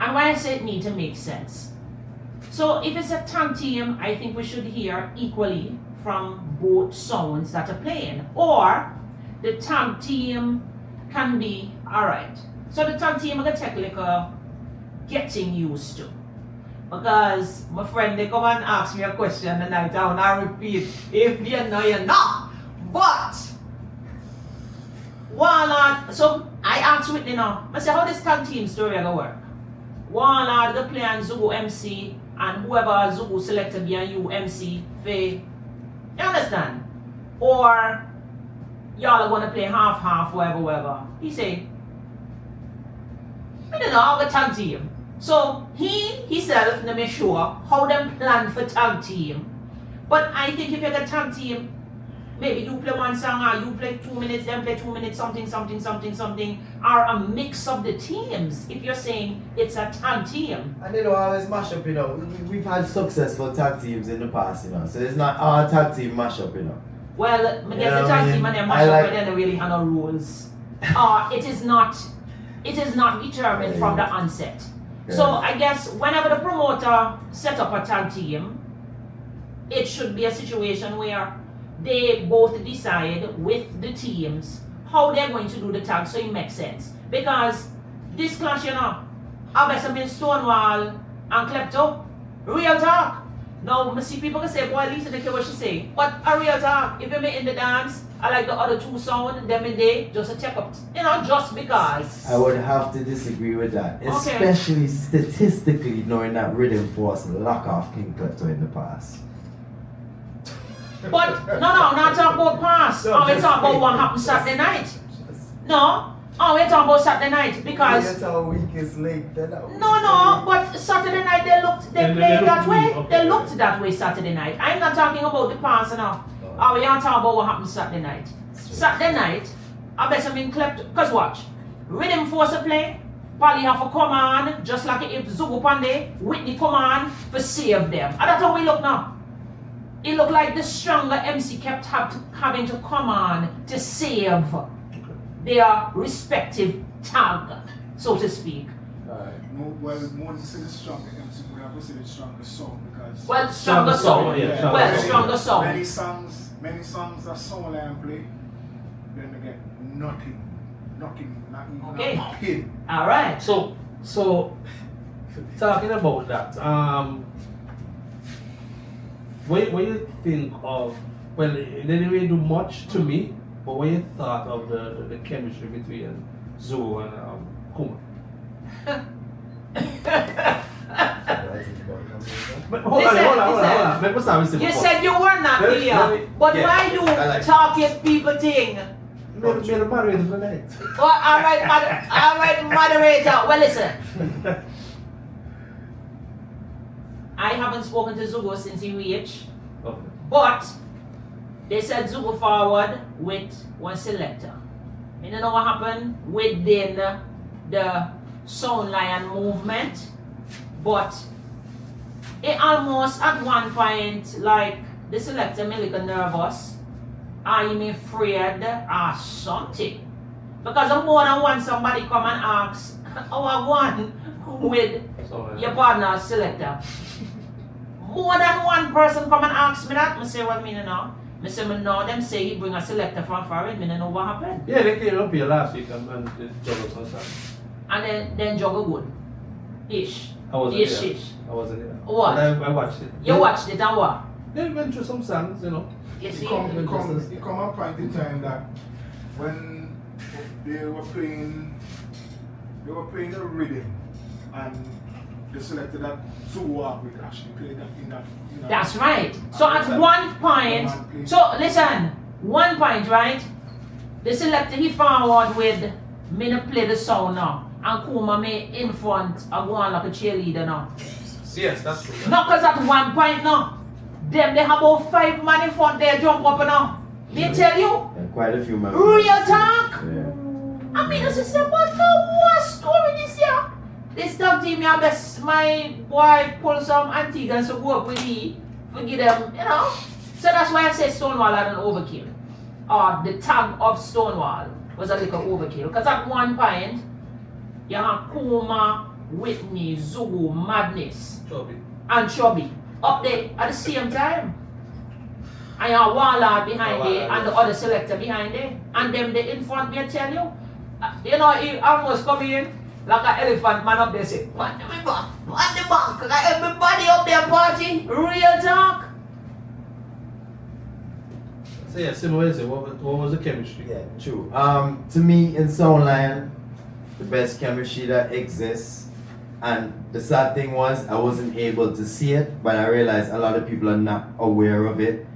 And why I say it need to make sense. So if it's a tag team, I think we should hear equally from both sounds that are playing. Or the tag team can be alright. So the tag team are gonna take like a getting used to. Because my friend they come and ask me a question the night down, I repeat, if you know you know. But Warlord, so I asked Whitney now, I said, how this tag team story gonna work? Warlord the play and Zugu MC and whoever Zugu selected behind you MC Faye. You understand? Or y'all are gonna play half, whatever. He say, I don't know how the tag team. So he himself to make sure how them plan for tag team. But I think if you're the tag team, maybe you play one song or you play 2 minutes, then play 2 minutes, something, or a mix of the teams. If you're saying it's a tag team. And you know, always mash up, you know. We've had successful tag teams in the past, you know. So it's not our tag team mash up, you know. Well, I guess the tag team and they mash up, but then they really have no rules. It is not determined from the onset. Yeah. So I guess whenever the promoter set up a tag team, it should be a situation where they both decide with the teams how they're going to do the tag, so it makes sense. Because this clash, you know, I bet been Stonewall and Klepto, real talk. Now, I see people can say, boy, at least they care what she say. But a real talk, if you're in the dance, I like the other 2 sound, them in there, just a check up, you know, just because. I would have to disagree with that. Okay. Especially statistically knowing that Riddim Force lock off King Klepto in the past. But, no, not talk about past. No, We just talk about wait. what happened Saturday night. No, we talk about Saturday night because. That's our weakest link. No, but Saturday night they They played that looked way. weak, okay. They looked that way Saturday night. I'm not talking about the past now. We are talking about what happened Saturday night. Saturday night, I bet some in Klepto. Because watch, Riddim Force play, Polly have to come on, just like if Zugu Pande, Whitney come on for save them. And that's how we look now. it looked like the stronger MC kept having to come on to save their respective tag, so to speak. Well, more to say the stronger MC, we have to say the stronger song because. Well, stronger song. Yeah, Well, stronger song. Many songs that Songline play, then again, nothing, not even Okay. a pin. All right. So talking about that, what you think of? Well, it didn't really do much to me, but what you thought of the chemistry between Zoo and Kuma? But hold on. Let me start with You Sima said you were not here, but Yeah, why you I like talking people thing? first. Made a moderator for night. Well, all right, moderator. Well, listen. I haven't spoken to Zugo since he reached, Okay. but they said Zugo forward with one selector. You know what happened within the Sound Lion movement, but it almost at one point like the selector made a little nervous. I'm afraid or something. Because more than one somebody come and ask, oh, I won with So, your partner selector. More than one person come and ask me that. I say, what mean now? I say, I know them say he bring a selector from foreign. I don't know what happened. yeah, they came up here last week and they juggled some stuff. And then juggle good. Ish. I wasn't Ish, there. ish. I wasn't there. What? But I watched it. You watched it and what? They went through some songs, you know. You It see? come a point in time that when they were playing the rhythm and they selected that Stonewall would actually play that in that. That's right. So at one point, so listen, one point, right? The selector he forward with me to play the sound now. And Kuma me in front and go on like a cheerleader now. Yes, that's true. No, because at one point now, them they have about 5 man in front there jump up now. They tell you, And quite a few members. real talk. Yeah. I mean, this is what the story this year. This tag team, I best my boy pull some Antiguans to work with me, forgive them, you know. So that's why I say Stonewall had an overkill. Or the tag of Stonewall was a little overkill. Because at one point, you have Kuma, Whitney, Zugu, Madness, Chubby. and Chubby up there at the same time. And you have Wallard behind there and the other selector behind there. And them they in front me, I tell you. You know, he almost come in like an elephant man up there say, what the back, like everybody up there party, real talk. So yeah, Sima, what was the chemistry? Yeah, true. To me, in Soundline, the best chemistry that exists, and the sad thing was I wasn't able to see it, but I realized a lot of people are not aware of it.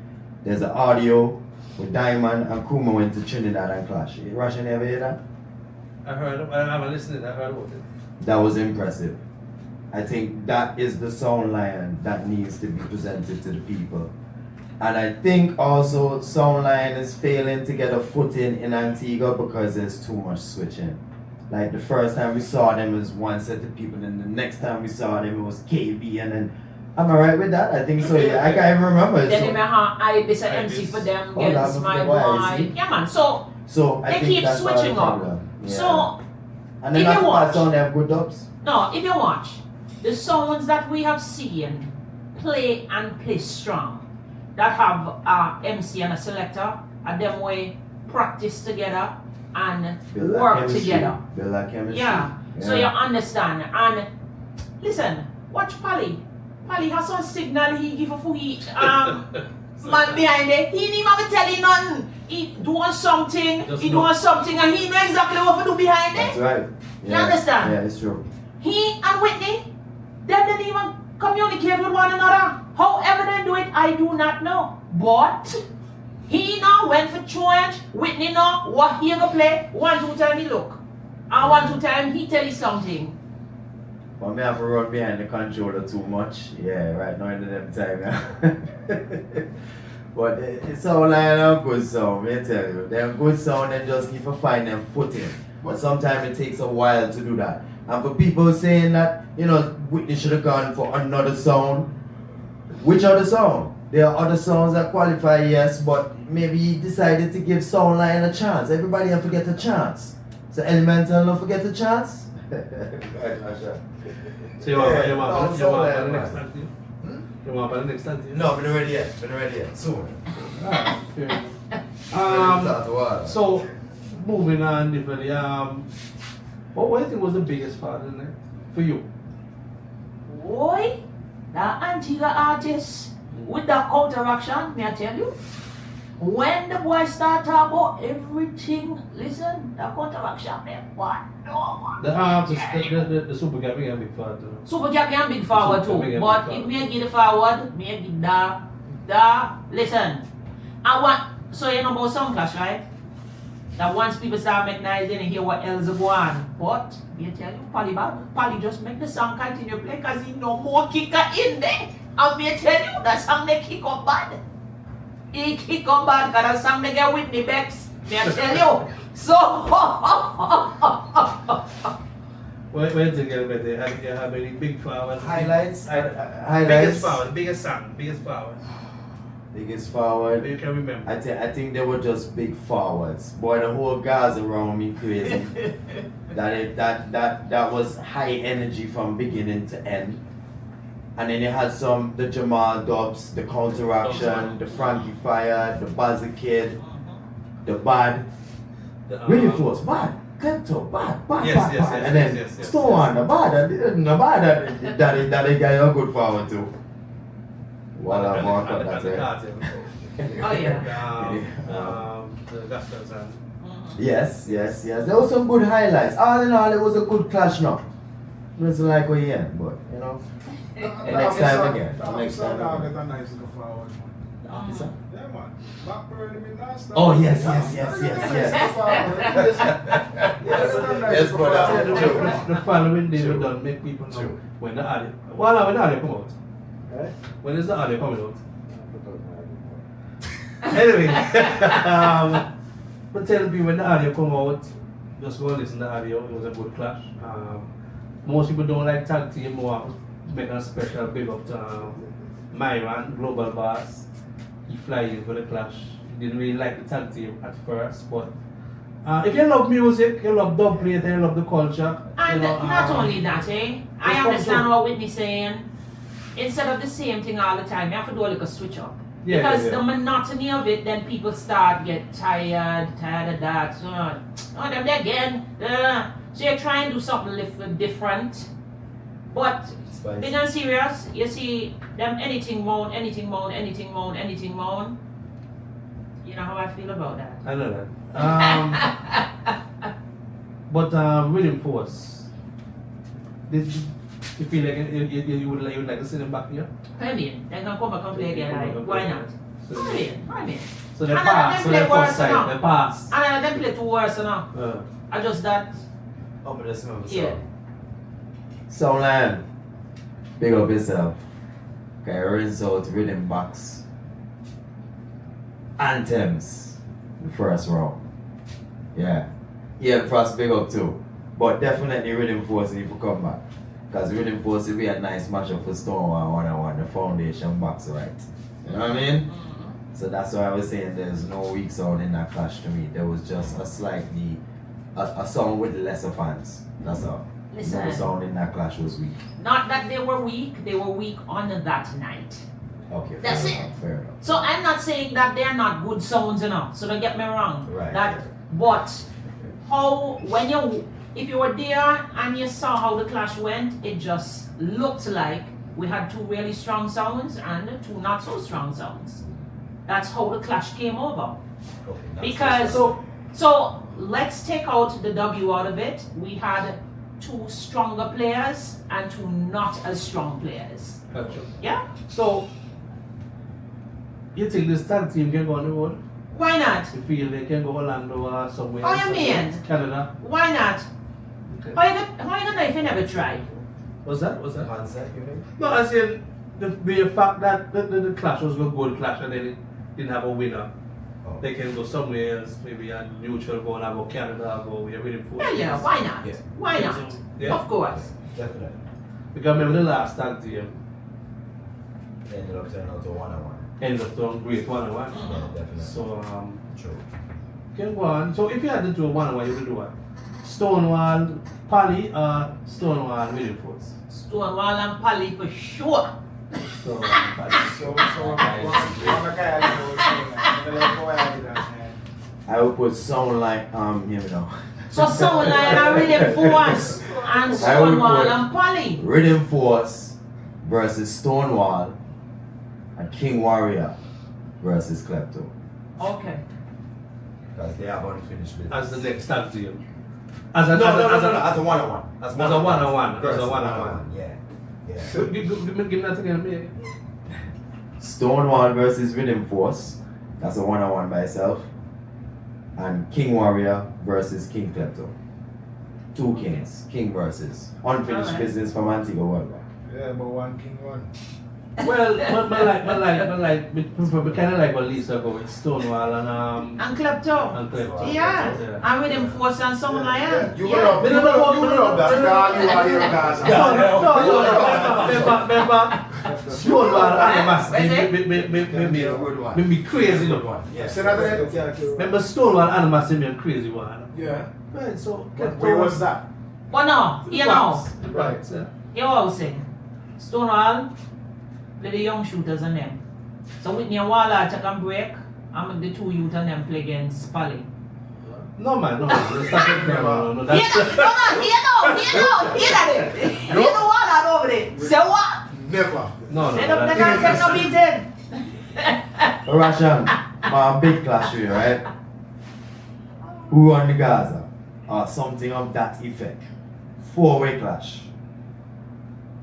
There's an audio with Diamond and Kuma went to Trinidad and Clash. Russian, ever hear that? I haven't listened to it, I heard about it. That was impressive. I think that is the Soundline that needs to be presented to the people. And I think also Soundline is failing to get a footing in Antigua because there's too much switching. Like the first time we saw them was one set of people, and the next time we saw them it was KB, and then am I right with that? I think so. Yeah, I can't even remember. Then So, you may have Ibis and MC for them Oh, against that my was the boy. YIC. Yeah man, so I they think keep that's part of the switching up. problem. Yeah. So and then if not you to watch- pass on, they have good dubs. no, if you watch the sounds that we have seen play and play strong, that have MC and a selector, and them way practice together and Build that work chemistry. together. Build that chemistry. Yeah. So you understand. And listen, watch Pally. Pally has some signal he give for he man behind it. He didn't even tell you nothing. He doing something, Just he know. doing something, and he know exactly what to do behind That's it. right. You understand? Yeah, it's true. He and Whitney, they didn't even communicate with one another. However they do it, I do not know. But he now went for change. Whitney know what he gonna play. 1, 2 time he look. And 1, 2 time he tell you something. But me have to run behind the controller too much. Yeah, right now in them time. Yeah. But it's all like a good sound, I tell you. They're good sound and just need to find them footing. But sometimes it takes a while to do that. And for people saying that, you know, Whitney should have gone for another sound, which other sound? There are other songs that qualify, yes, but maybe he decided to give Soundline a chance. Everybody have to get a chance. So Elemental don't forget a chance. So you want Yeah, the no, next Soundline, time? You want the next time? No, been ready yet. Been ready yet. Soon. Alright, fair enough. So moving on differently, what do you think was the biggest part in it for you? Boy, that Antigua artist with that counteraction, may I tell you? When the boys start talking about everything, listen, that counteraction, man, what? No, The Super Cat became a big part. Super Cat can big forward Super too, Cat but big if me give the forward, me give listen. I want, so you know about Sound Clash, right? That once people start making noise, then you hear what else is going on. But, me tell you, Polly just make the song continue play because he no more kicker in there. And me tell you, that song they kick up bad. He kick up bad because that song they get Whitney Becks. Me tell you. So, Where did you get better? You have any big forward? Highlights. Biggest forward, biggest song, biggest forward. Biggest forward. You can remember. I think they were just big forwards. Boy, the whole guys around me crazy. that was high energy from beginning to end. And then you had the Jamal Dubs, the counteraction, the Frankie Fire, the Buzzer Kid, the Bad, Riddim Force, Bad, Klepto, Bad, Yes, and then Stonewall, the Bad, that guy a good forward too. Well, I walk up that way. oh yeah. The Gospels and Yes. There were some good highlights. All in all, it was a good clash now. It wasn't like we end, but you know. Next time again. Next time I'll again. get a nice look forward. The officer? Yeah, man. Back burning me last time. Oh, yes. Yes, brother. the following day we done make people know True. when the audio. When the audio come out. Eh? When is the audio coming out? Anyway, but tell me when the audio come out, just go and listen to the audio. It was a good clash. Most people don't like tag team more. Make a special big up to Myron, Global Boss. He fly in for the clash. He didn't really like the tag team at first, but if you love music, you love dub plate, you love the culture. And you know, not only that, I understand what Whitney's saying. Instead of the same thing all the time, you have to do a little switch up. Yeah, because yeah. the monotony of it, then people start get tired of that. Oh, them there again. So you try and do something a little different. But being on serious, you see them anything moan. You know how I feel about that. I know that. But Riddim Force, did you feel like you would like to see them back here? I mean, they can come back and play again, right? Why not? I mean. So they And pass, so then they play first worse side, now. they pass. And then play two worse now. I just that. Oh, but let's remember Yeah. Soundline, big up yourself. Okay, rinse out Rhythm Box. Anthems, the first round. Yeah. Yeah, Frost big up too. But definitely Riddim Force if you come back. Because Riddim Force will be a nice matchup for Stonewall 1-on-1, the foundation box, right? You know what I mean? So that's why I was saying there's no weak sound in that clash to me. There was just a slightly, a song with lesser fans. That's all. Listen. No sound in that clash was weak. Not that they were weak on that night. Okay, That's fair it. enough, fair enough. So I'm not saying that they're not good sounds enough. So don't get me wrong. Right. But if you were there and you saw how the clash went, it just looked like we had two really strong sounds and two not so strong sounds. That's how the clash came over. Okay, Because so let's take out the W out of it. We had two stronger players and two not as strong players. Gotcha. Yeah? So, you think this tag team can go on the road? Why not? You feel they can go Orlando or somewhere? Oh, you mean? Canada? Why not? Okay. How you gonna if you never tried? What's that? Concept, you mean? No, I said the fact that the clash was a good clash and then it didn't have a winner. Oh. They can go somewhere else, maybe a neutral go and go Canada, go where Riddim Force. Yeah, why not? Yeah. Why not? Yeah. Of course. Definitely. Because remember the last tag team, They ended up turning out to 1-on-1. ends up doing great one-on-one. Yeah, definitely. So, True. can go on. So, if you had to do a one-on-one, you would do what? Stonewall, Polly, or Stonewall, Riddim Force? Stonewall and Polly for sure. Stonewall, Polly. So, one guy I would put sound like hear me now. So Sound Lion and Riddim Force and Stonewall and Polly. Riddim Force versus Stonewall and King Warrior versus Klepto. Okay. Because they have unfinished business. As the next tag team. As a as a one-on-one. As a one-on-one. Versus As a one-on-one. Yeah. Give me that again, me. Stonewall versus Riddim Force. That's a one-on-one by itself. And King Warrior versus King Klepto. Two kings. King versus. Unfinished Alright. business from Antigua Worldwide. Yeah, but one king one. Well, we kind of like what Lisa go with Stonewall and Klepto. Klepto. Yeah. And Riddim Force and Sound Lion. You will love that. Girl, you are here, guys. Remember, Stonewall animosity made me crazy. Say that again? Remember, Stonewall animosity made me crazy one. Yeah. Right, so Where was that? Well, no, you know. Right. You know what I'm saying? Stonewall, with the young shooters and them. So Whitney and Waller take a break and make the two youth and them play against Polly. No man, no. That's no. Hear that? Hear the Waller over there. Say what? Never. No. They can't take no beating. Russian, my big clash here, right? Who won the Gaza? Or something of that effect. 4-way clash.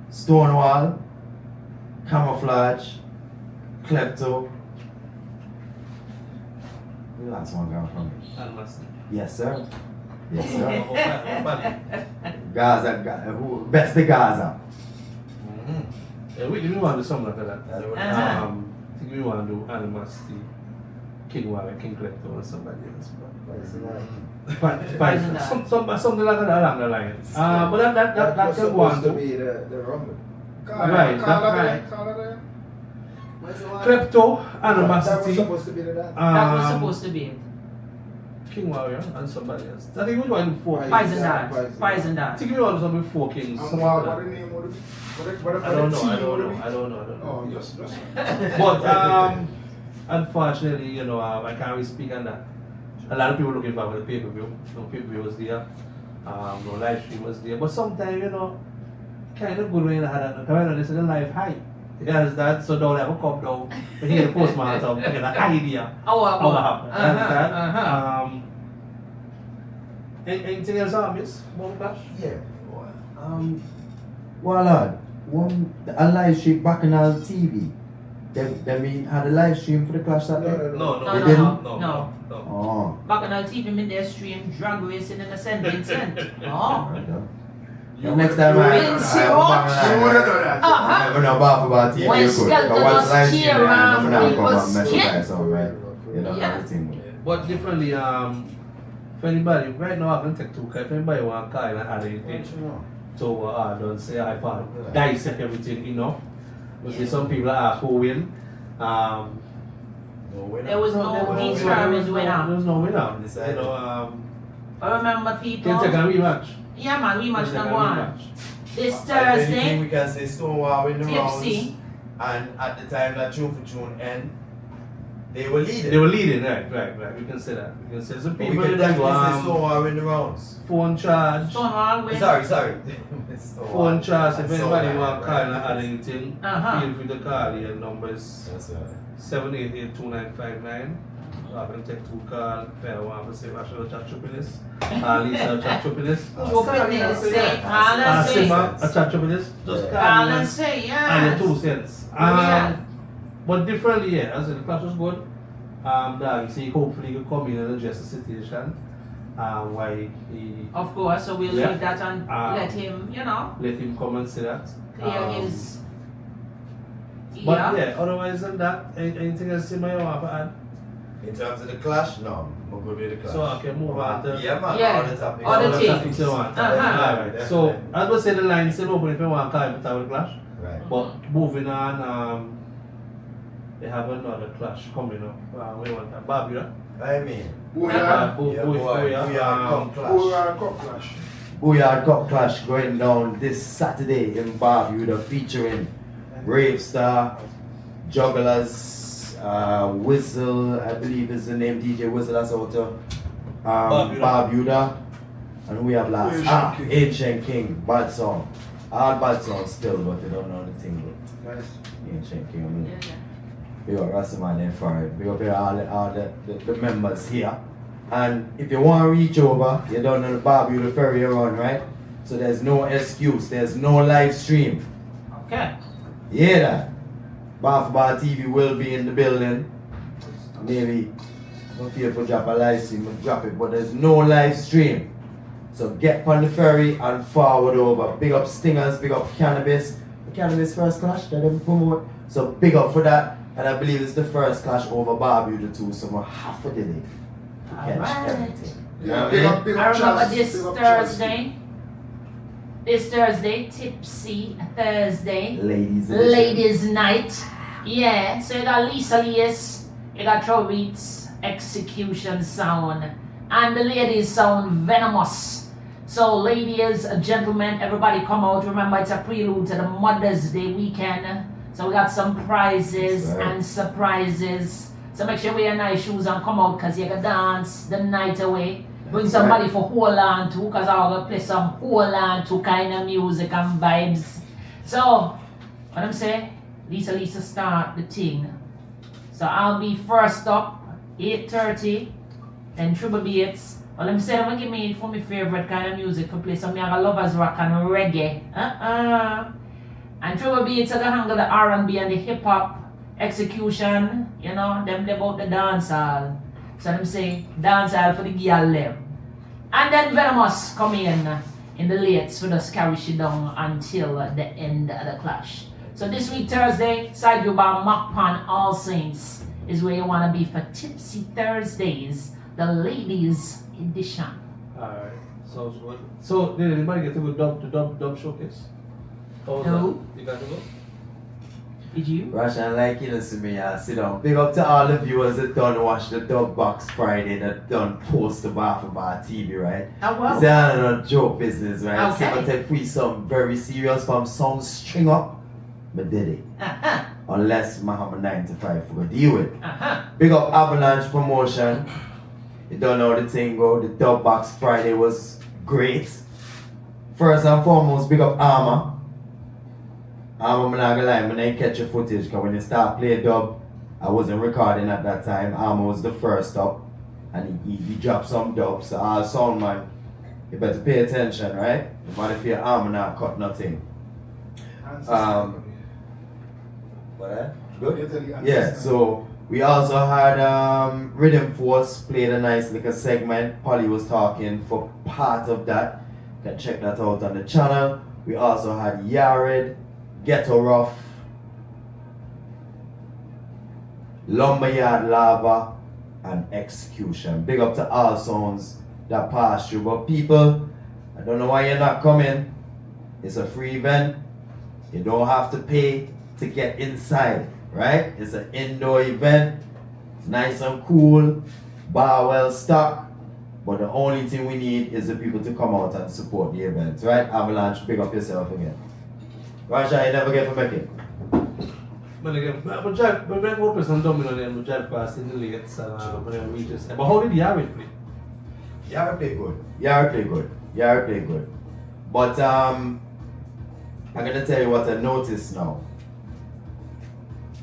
Stonewall, Camouflage, Klepto. The last one gone from me. Animosity. Yes, sir. Yes, sir. Gaza, who best the Gaza? Yeah, we want to do something like that. Uh-huh. I think we want to do animosity, King Warrior, King Klepto, and somebody else. Something like that along the line. But that can go on to to be the Rumble. Right, Right. Klepto, That was animosity, supposed to be the that. That was supposed to be it. King Warrior, and somebody else. I think we want to do 4 kings. Poison Dart. Poison I Dart. think we want to do something with 4 kings. And something what like the that. name would be? I don't know. Oh, just. But unfortunately, you know, I can't really speak on that. A lot of people looking for the pay-per-view. No pay-per-view was there. No live stream was there. But sometimes, you know, kind of good when you had that. Because this is a live high. You understand? So don't ever come down to hear the postmaster get an idea Oh, how what happened. You understand? Anything else on this? One clash? Yeah. Well, lad, a live stream back on our TV. They had a live stream for the clash that day. No. Oh. Back on our TV, in their stream, drag racing in the St. Vincent. Oh. The next time Vince Roach. You would have done that. Uh-huh. I'm gonna bath about TV. When You could. Skelton But once was live stream, here, I'm gonna come people's and mess with skin. guys out, right? You know, Yeah. everything. But differently, if anybody, right now I can take 2 if anybody want to call and add anything. So don't say I found dissect everything enough. We see some people ask who win. There was no determined winner. There was no winner. You know, I remember can take people. a rematch. Yeah, man, rematch Can take can a go on. rematch. This If anything, Thursday, we can say Stonewall in the rounds, TFC. and at the time that tune for tune end, they were leading. They were leading, right. We can say that. We can say some But we people can that definitely say go Stonewall in the rounds. phone charge. Stonewall win. Sorry. Phone charge. If anybody Stonewall, want to call and right. add anything, Uh-huh. feel free to call. Your numbers That's right. 788-2959. I can take 2 calls. If I want to say Rachel chat chupiness. Lisa chat chupiness. Chupiness, say, Carla say. Sima chat chupiness. Just call Carla me say, and your yeah. 2 cents. Yeah. But differently, yeah. As I said, the clash was good. That you see, hopefully you come in and address the situation. Why he Of course, so we'll Yeah. leave that and let him, let him come and say that. clear his. But yeah, otherwise than that, anything else Sima you want to add? In terms of the clash, no, I'm good with the clash. So I can move on to Yeah, man, Yeah. all the topics. All the other things. topics you want. Uh-huh. Alright, so as we say, the line is still open if you want to call it a clash. Right. But moving on, they have another clash coming up. We want that. Barbuda. I mean, Booyah. Booyah Cup clash. Booyah Cup Clash going down this Saturday in Barbuda, featuring Brave Star, Jugglers, Whistle, I believe is the name, DJ Whistle, that's out of Barbuda. And who we have last? Ancient King, bad song. All bad songs still, but they don't know the thing. But Ancient King, I mean. We got Rastaman there for it. We got all the members here. And if you want to reach over, you don't know the Barbuda ferry around, right? So there's no excuse, there's no live stream. Okay. You hear that? Bar TV will be in the building. Maybe, I don't feel for drop a live stream, we'll drop it, but there's no live stream. So get on the ferry and forward over. Big up Stingers, big up Cannabis. The Cannabis first clash that they promote. So big up for that. And I believe it's the first clash over Barbuda too, so we're half a day. Alright. Everything. Yeah, You know what I mean? big I up remember Chaz, this big up Thursday. This Thursday, Tipsy Thursday. Ladies edition. Ladies night. Yeah, so you got Lisa Leas, you got Troll Beats, Execution Sound, and the ladies sound venomous. So ladies, gentlemen, everybody come out. Remember, it's a prelude to the Mother's Day weekend. So we got some prizes That's right. and surprises. So make sure you wear nice shoes and come out because you can dance the night away. Bring That's somebody right. for hold on to because I'm going to play some hold on to kind of music and vibes. So, what I'm saying, Lisa start the thing. So I'll be first up, 8:30, then Triple Beats. Well, let me say, I'm going to give me for my favorite kind of music for play. So me I lovers rock and reggae. And Triple Beats are going to handle the R&B and the hip hop. Execution, you know, them about the dancehall. So them say dancehall for the girl them. And then Venomous come in the lates for us carry she down until the end of the clash. So this week Thursday, side you by Macpan All Saints is where you wanna be for Tipsy Thursdays, the ladies edition. Alright. Sounds good. So did anybody get to go dub showcase? How was No. that? You got to go? Did you? Russian like you listen to me, sit down. Big up to all the viewers that done watch the Dub Box Friday, that done post the bar for Bar TV, right? Oh well. It's a joke business, right? Okay. So I take free some very serious from song string up, but did it. Uh-huh. Unless I have a 9 to 5 for deal with. Uh-huh. Big up Avalanche Promotion. You don't know the thing go. The Dub Box Friday was great. First and foremost, big up Armour. I'm not gonna lie, I didn't catch your footage because when you start playing dub, I wasn't recording at that time. Armour was the first up and he dropped some dubs. So all sound man, you better pay attention, right? But if your Armour not cut nothing. What? Good? Yeah, so we also had Riddim Force played a nice little segment. Polly was talking for part of that. You can check that out on the channel. We also had Yared, Ghetto Rough, Lumberyard Lava, and Execution. Big up to all sounds that passed through. But people, I don't know why you're not coming. It's a free event. You don't have to pay to get inside, right? It's an indoor event. Nice and cool. Bar well stocked. But the only thing we need is the people to come out and support the event, right? Avalanche, big up yourself again. Rasha, you never get for making. But again, but we open some domino and we drive past in the lates and we just. But how did Yared play? Yared play good. Yared play good. Yared play good. But I'm gonna tell you what I noticed now.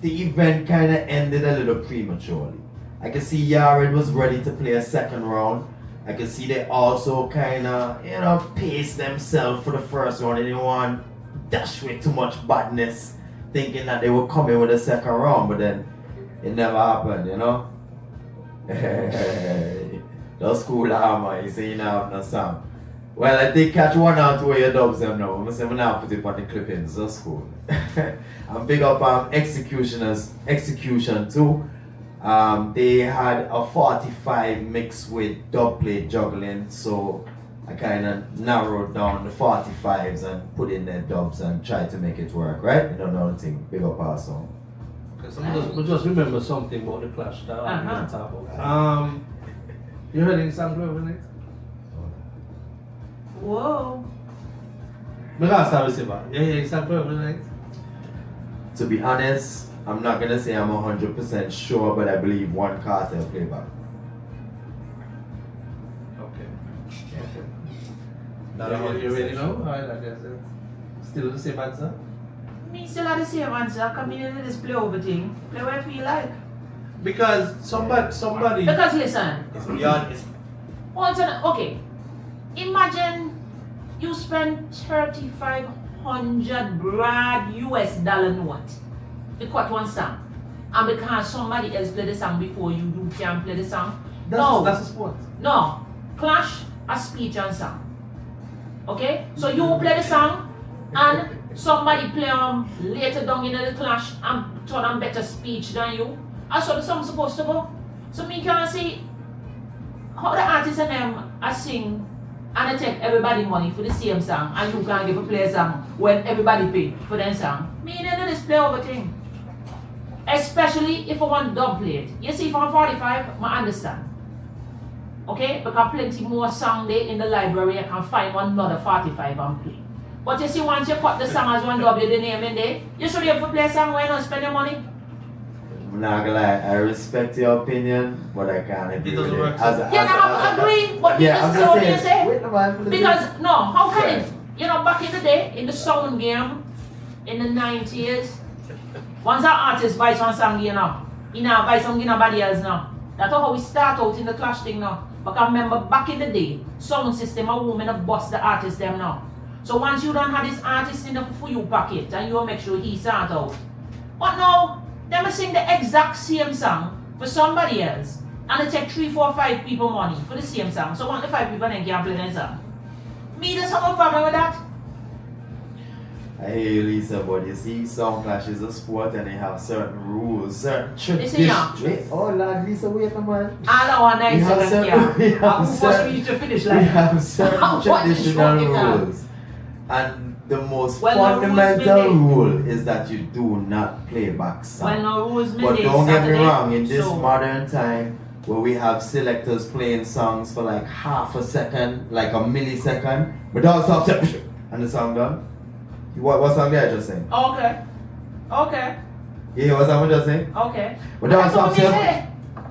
The event kind of ended a little prematurely. I can see Yared was ready to play a second round. I can see they also kind of, paced themselves for the first round. They didn't want dash with too much badness, thinking that they would come in with a second round, but then it never happened, That's cool, Armour. You say you don't have no sound. Well, I did catch one or two of your dubs them now. I'm going to say I'm not put it on the clippings. That's cool. I'm big up Execution too. They had a 45 mixed with dub plate juggling, so I kind of narrowed down the 45s and put in their dubs and tried to make it work, right? You don't know the thing. Big up our song. Okay, so we just remember something about the clash that I'm going to talk about. You heard any song over the night? Whoa. Because start with Sima. Yeah, any song over the night? To be honest, I'm not gonna say I'm 100% sure, but I believe one cartel playback. Okay. Now you ready now? Alright, I guess it's still the same answer? Me still have the same answer. Come in and just play over thing. Play where you feel like. Because somebody. Because listen. It's beyond. Okay. Imagine you spend 3,500 broad US dollar note to cut one song. And because somebody else play the song before you can't play the song. That's a sport. No. Clash a speech and song. Okay? So you play the song and somebody play later down in the clash and turn on better speech than you. That's how the song's supposed to go. So me can't see how the artists and them are sing and they take everybody money for the same song and you can't give a play a song when everybody pay for their song. Me they do this play over thing. Especially if I want dub plate. You see from 45, I understand. Okay? Because plenty more song there in the library, I can find one another 45 and play. But you see once you cut the song as one dub, you the name in there, you should be able to play a song where you don't spend your money. I'm not gonna lie, I respect your opinion, but I can't agree with it. You don't have to agree, but yeah, this is what you say. Wait, no, man, Because, no, how can Right. it? You know, back in the day, in the sound game, in the 90s, once an artist buys one song, you know, he now buy something nobody else now. That's how we start out in the clash thing now. But I remember back in the day, sound system, a woman have bust the artist them now. So once you don't have this artist in the for you pocket, and you make sure he start out. But now, they will sing the exact same song for somebody else. And they take 3, 4, 5 people money for the same song. So one of the 5 people then can't play the song. Me, there's no problem with that. I hear you, Lisa, but you see, Sound Clash is a sport and they have certain rules, certain Listen, yeah. traditions. Wait, oh Lord, Lisa, wait a man. I don't want We have nice certain- we have I'm supposed certain- to finish We like have certain What is traditional wrong with that? rules. And the most Well, no rules fundamental may be- rule is that you do not play back sound. Well, no rules But Monday, don't get me Saturday, wrong, in this so- modern time where we have selectors playing songs for like half a second, like a millisecond, but don't stop and the song done. What song did I just sing? Okay. Okay. You hear what song I just sing? Okay. But don't That's what stop me saying. say.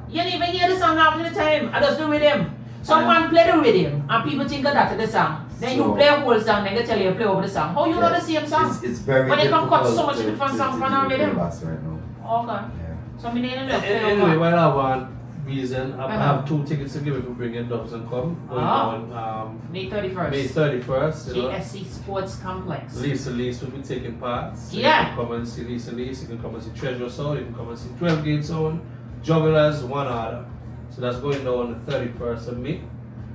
You didn't even hear the song half the time. I just do rhythm. Someone play the rhythm and people think of that to the song. Then you So- play a whole song, then they tell you play over the song. How you know the same song? It's very But they can cut difficult so much to- different to- songs to from do our rhythm. playbacks right now. Okay. Yeah. So me didn't just play Anyway, over. while I have one reason, I Uh-huh. have 2 tickets to give if we bring in Dubs and Come. Going on May 31st. May 31st. You know. JSC Sports Complex. Lisa Lease will be taking part. So Yeah. You can come and see Lisa Lease, you can come and see Treasure Soul, you can come and see 12 Gate Zone, Jugglers, One Order. So that's going down on the 31st of May.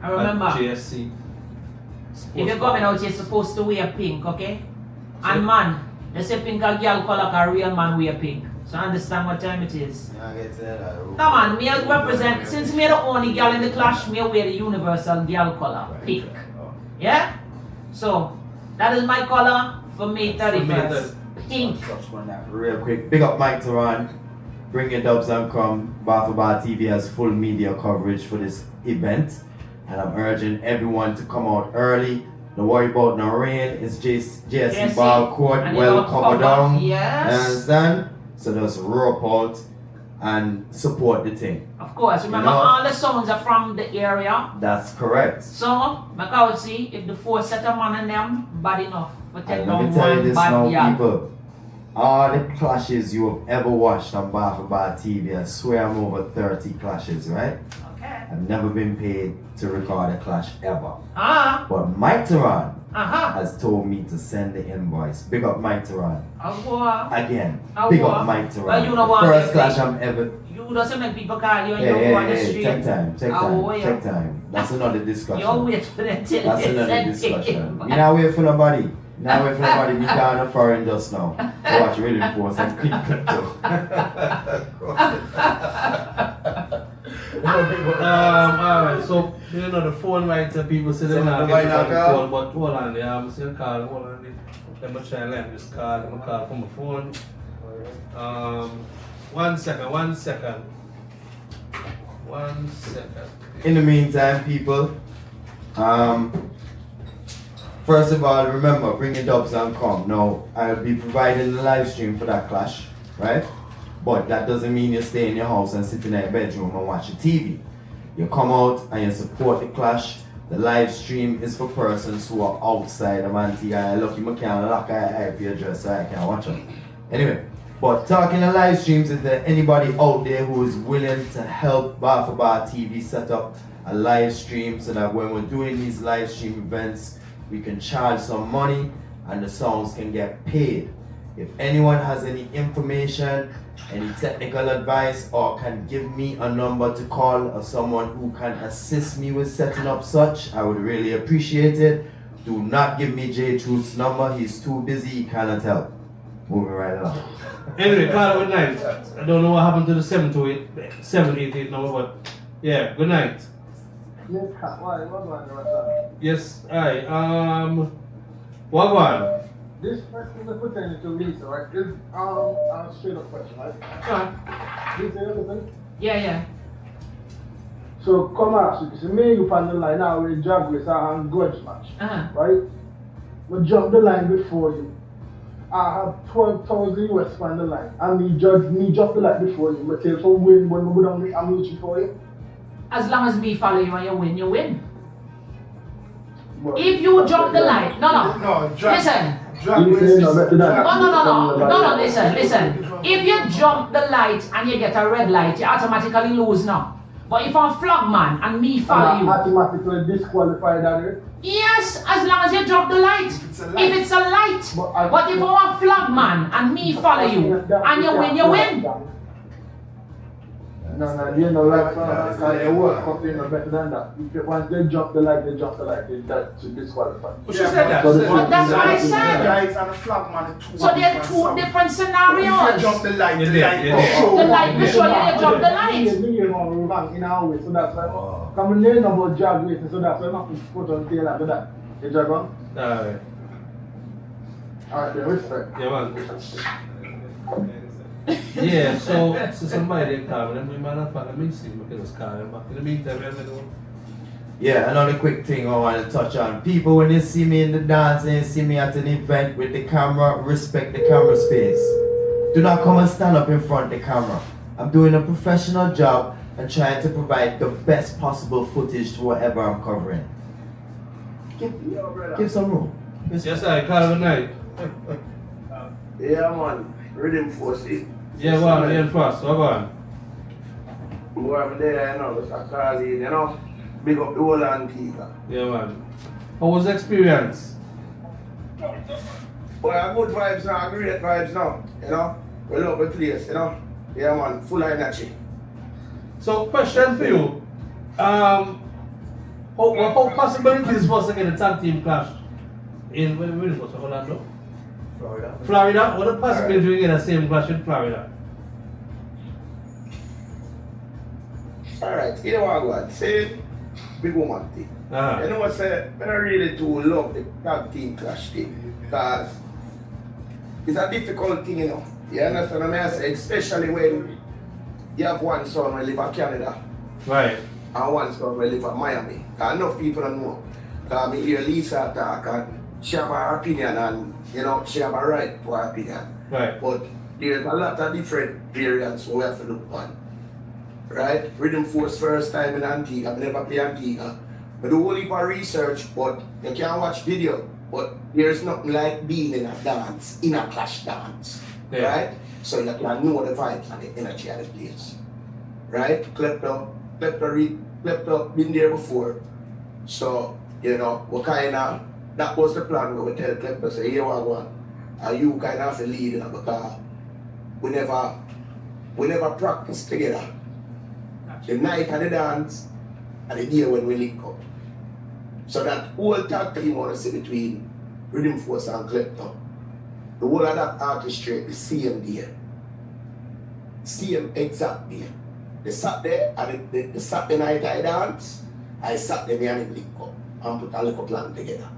I remember, At JSC. if you're coming out, you're supposed to wear pink, okay? And man, they say pink a girl color, a real man wear pink. So understand what time it is. Yeah, I get that. Come on, me I represent, since me the only girl in the clash, me I wear the universal girl color, pink. Yeah? So, that is my color for May 31st. Pink. Real quick, big up Mike Turan. Bring your Dubs and Come. Bar for Bar TV has full media coverage for this event. And I'm urging everyone to come out early. Don't worry about no rain. It's JSC Ball Court, And well you know, covered down. Yes. Understand? So just rope out and support the thing. Of course, remember You know- all the sounds are from the area. That's correct. So, I would see if the 4 set of man and them bad enough for take And let down me tell you one this bad now, yard. people. All the clashes you have ever watched on Bar for Bar TV, I swear I'm over 30 clashes, right? Okay. I've never been paid to record a clash ever. Ah, But Mike Turan uh-huh. has told me to send the invoice. Big up Mike Turan. Again, Oh, big wow. up Mike Turan. Well, you know The what, first they clash say. I'm ever. You doesn't make people call you and Hey, you hey, go on the hey, street. take time, take Oh, time, yeah. take time. That's another discussion. You wait for them till That's they another send discussion. it. Me not wait for nobody. Now wait for nobody. Me down a foreign just now. I watch Riddim Force and klepto. Alright, so you know the phone right people say they So not nobody get not the call? phone, but hold on, yeah, I'm still call, hold on. Let me try and let this call, I'm gonna call from my phone. 1 second. 1 second. In the meantime, people, first of all, remember, bring your dubs and come. Now, I'll be providing the live stream for that clash, right? But that doesn't mean you stay in your house and sit in your bedroom and watch your TV. You come out and you support the clash. The live stream is for persons who are outside of Antigua. Lucky I can't lock my IP address so I can watch them. Anyway, but talking of live streams, is there anybody out there who is willing to help Bar for Bar TV set up a live stream so that when we're doing these live stream events, we can charge some money and the songs can get paid? If anyone has any information, any technical advice, or can give me a number to call or someone who can assist me with setting up such, I would really appreciate it. Do not give me J Truth's number, he's too busy, he cannot help. Moving right along. Anyway, call it good night. I don't know what happened to the 788 number, but yeah, good night. Yes, aye. What one? This question is pertaining to Lisa, right? This a straight up question, right? Sure. Lisa, you understand? Yeah. So come ask you, see me you on the line now with drag race and grudge match, right? We jump the line before you. I have 12,000 US on the line, and me jump the line before you. But tell some win when we go down the ammunition for you. As long as me follow you and you win. If you jump the line, no. Listen. No, listen. If you jump the light and you get a red light, you automatically lose now. But if I'm flagman and me follow you, automatically disqualified that way? yes, as long as you drop the light. If it's a light. But if I'm flagman and me follow you and you win. No, you know, like, because your work company no better than that. Once they drop the light, that should disqualify. But she said that. But that's what I said. The light and the flagman, So there are two different scenarios. If you jump the light, You the did, light you will did. show. The light will show you drop the light. You know, wrong in our way, so that's why. Come learn about drag racing, so that's why I'm not put on tail after that. You drag on? Alright. Alright, then respect. Yeah, man. Yeah, so somebody did call me, then we might not follow me, see, we can just call them back. In the meantime, we have to do. Yeah, another quick thing I want to touch on. People, when you see me in the dance and you see me at an event with the camera, respect the camera space. Do not come and stand up in front of the camera. I'm doing a professional job and trying to provide the best possible footage to whatever I'm covering. Give some room. Yes, I call it good night. Yeah, man. Riddim Force. Yeah, go on, Lyon first, go on. Boy, I'm there, you know, just a call in, you know. Big up the whole Antigua. Yeah, man. How was the experience? Boy, good vibes now, great vibes now, you know. We love the place, you know. Yeah, man, full of energy. So, question for you. How possible it is for us to get a tag team clash in where it was, Orlando? Florida? What the possibility we get a same clash in Florida? Alright, you know what I got? Say, big woman thing. You know what I say? I don't really too love the tag team clash thing. Because it's a difficult thing, you know. You understand what I say? Especially when you have one son who live in Canada. Right. And one son who live in Miami. Because enough people don't know. Because I hear Lisa talk and she have her opinion and you know she have a right to her opinion. Right. But there's a lot of different variants we have to look on. Right? Riddim Force first time in Antigua, I never play Antigua. But do a whole heap of research, but you can't watch video. But there's nothing like being in a dance, in a clash dance. Yeah. Right? So you can know the vibes and the energy of the place. Right? Klepto been there before. So, you know, we kinda that was the plan where we tell Klepto say, here what I want. And you kind of have to lead it because we never practice together. The night of the dance and the day when we link up. So that whole tag team want to see between Riddim Force and Klepto. The whole of that artistry, the same day. Same exact day. They sat there and the Saturday night I dance, I sat there and link up and put a little plan together.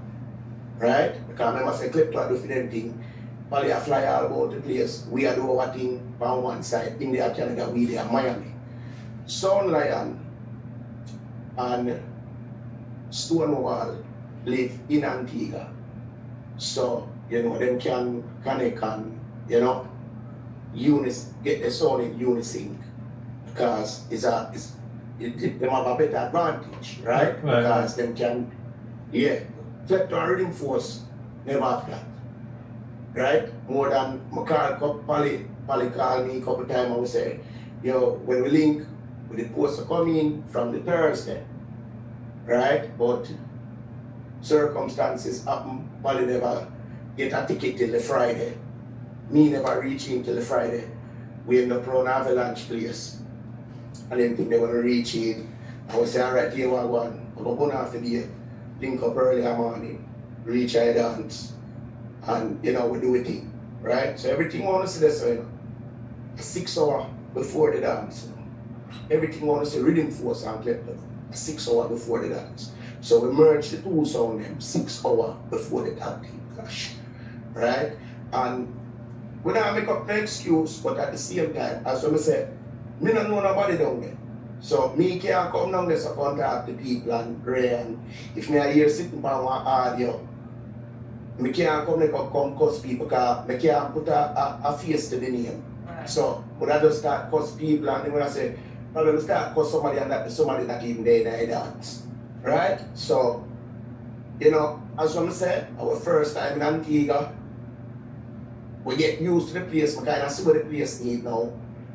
Right? Because I remember saying Klepto do for them thing Probably a fly all about the place. We are doing our thing on one side, India, Canada, we there, Miami. Sound Lion and Stonewall live in Antigua. So, you know, them can connect and, you know, get the sound in unison. Because them have a better advantage, right? Because them can, klepto and Riddim Force never have that. Right? More than Pali call me a couple times and we say, yo, when we link, we're supposed to come in from the Thursday. Right? But circumstances happen, Pali never get a ticket till the Friday. Me never reach in till the Friday. We end up around Avalanche place. And then think they want to reach in. I would say, alright, here we go. We're going to have to be link up early in the morning, reach I dance. And you know, we do it, right? So everything we want to see this, you know, 6 hours before the dance. Everything we want to see Riddim Force and klepto, 6 hours before the dance. So we merge the two sound them 6 hours before the tag team clash, right? And we don't make up no excuse, but at the same time, as I said, me don't know nobody down there. So me can't come down there to contact the people and pray, and if me are here sitting on one audio, I can't come cuss people because I can't put a face to the name. Right. So when I just start cuss people and then when I say, I'm going to start cuss somebody and that somebody not even there in the dance. Right? So, you know, as I said, our first time in Antigua, we get used to the place, we kind of see what the place needs now.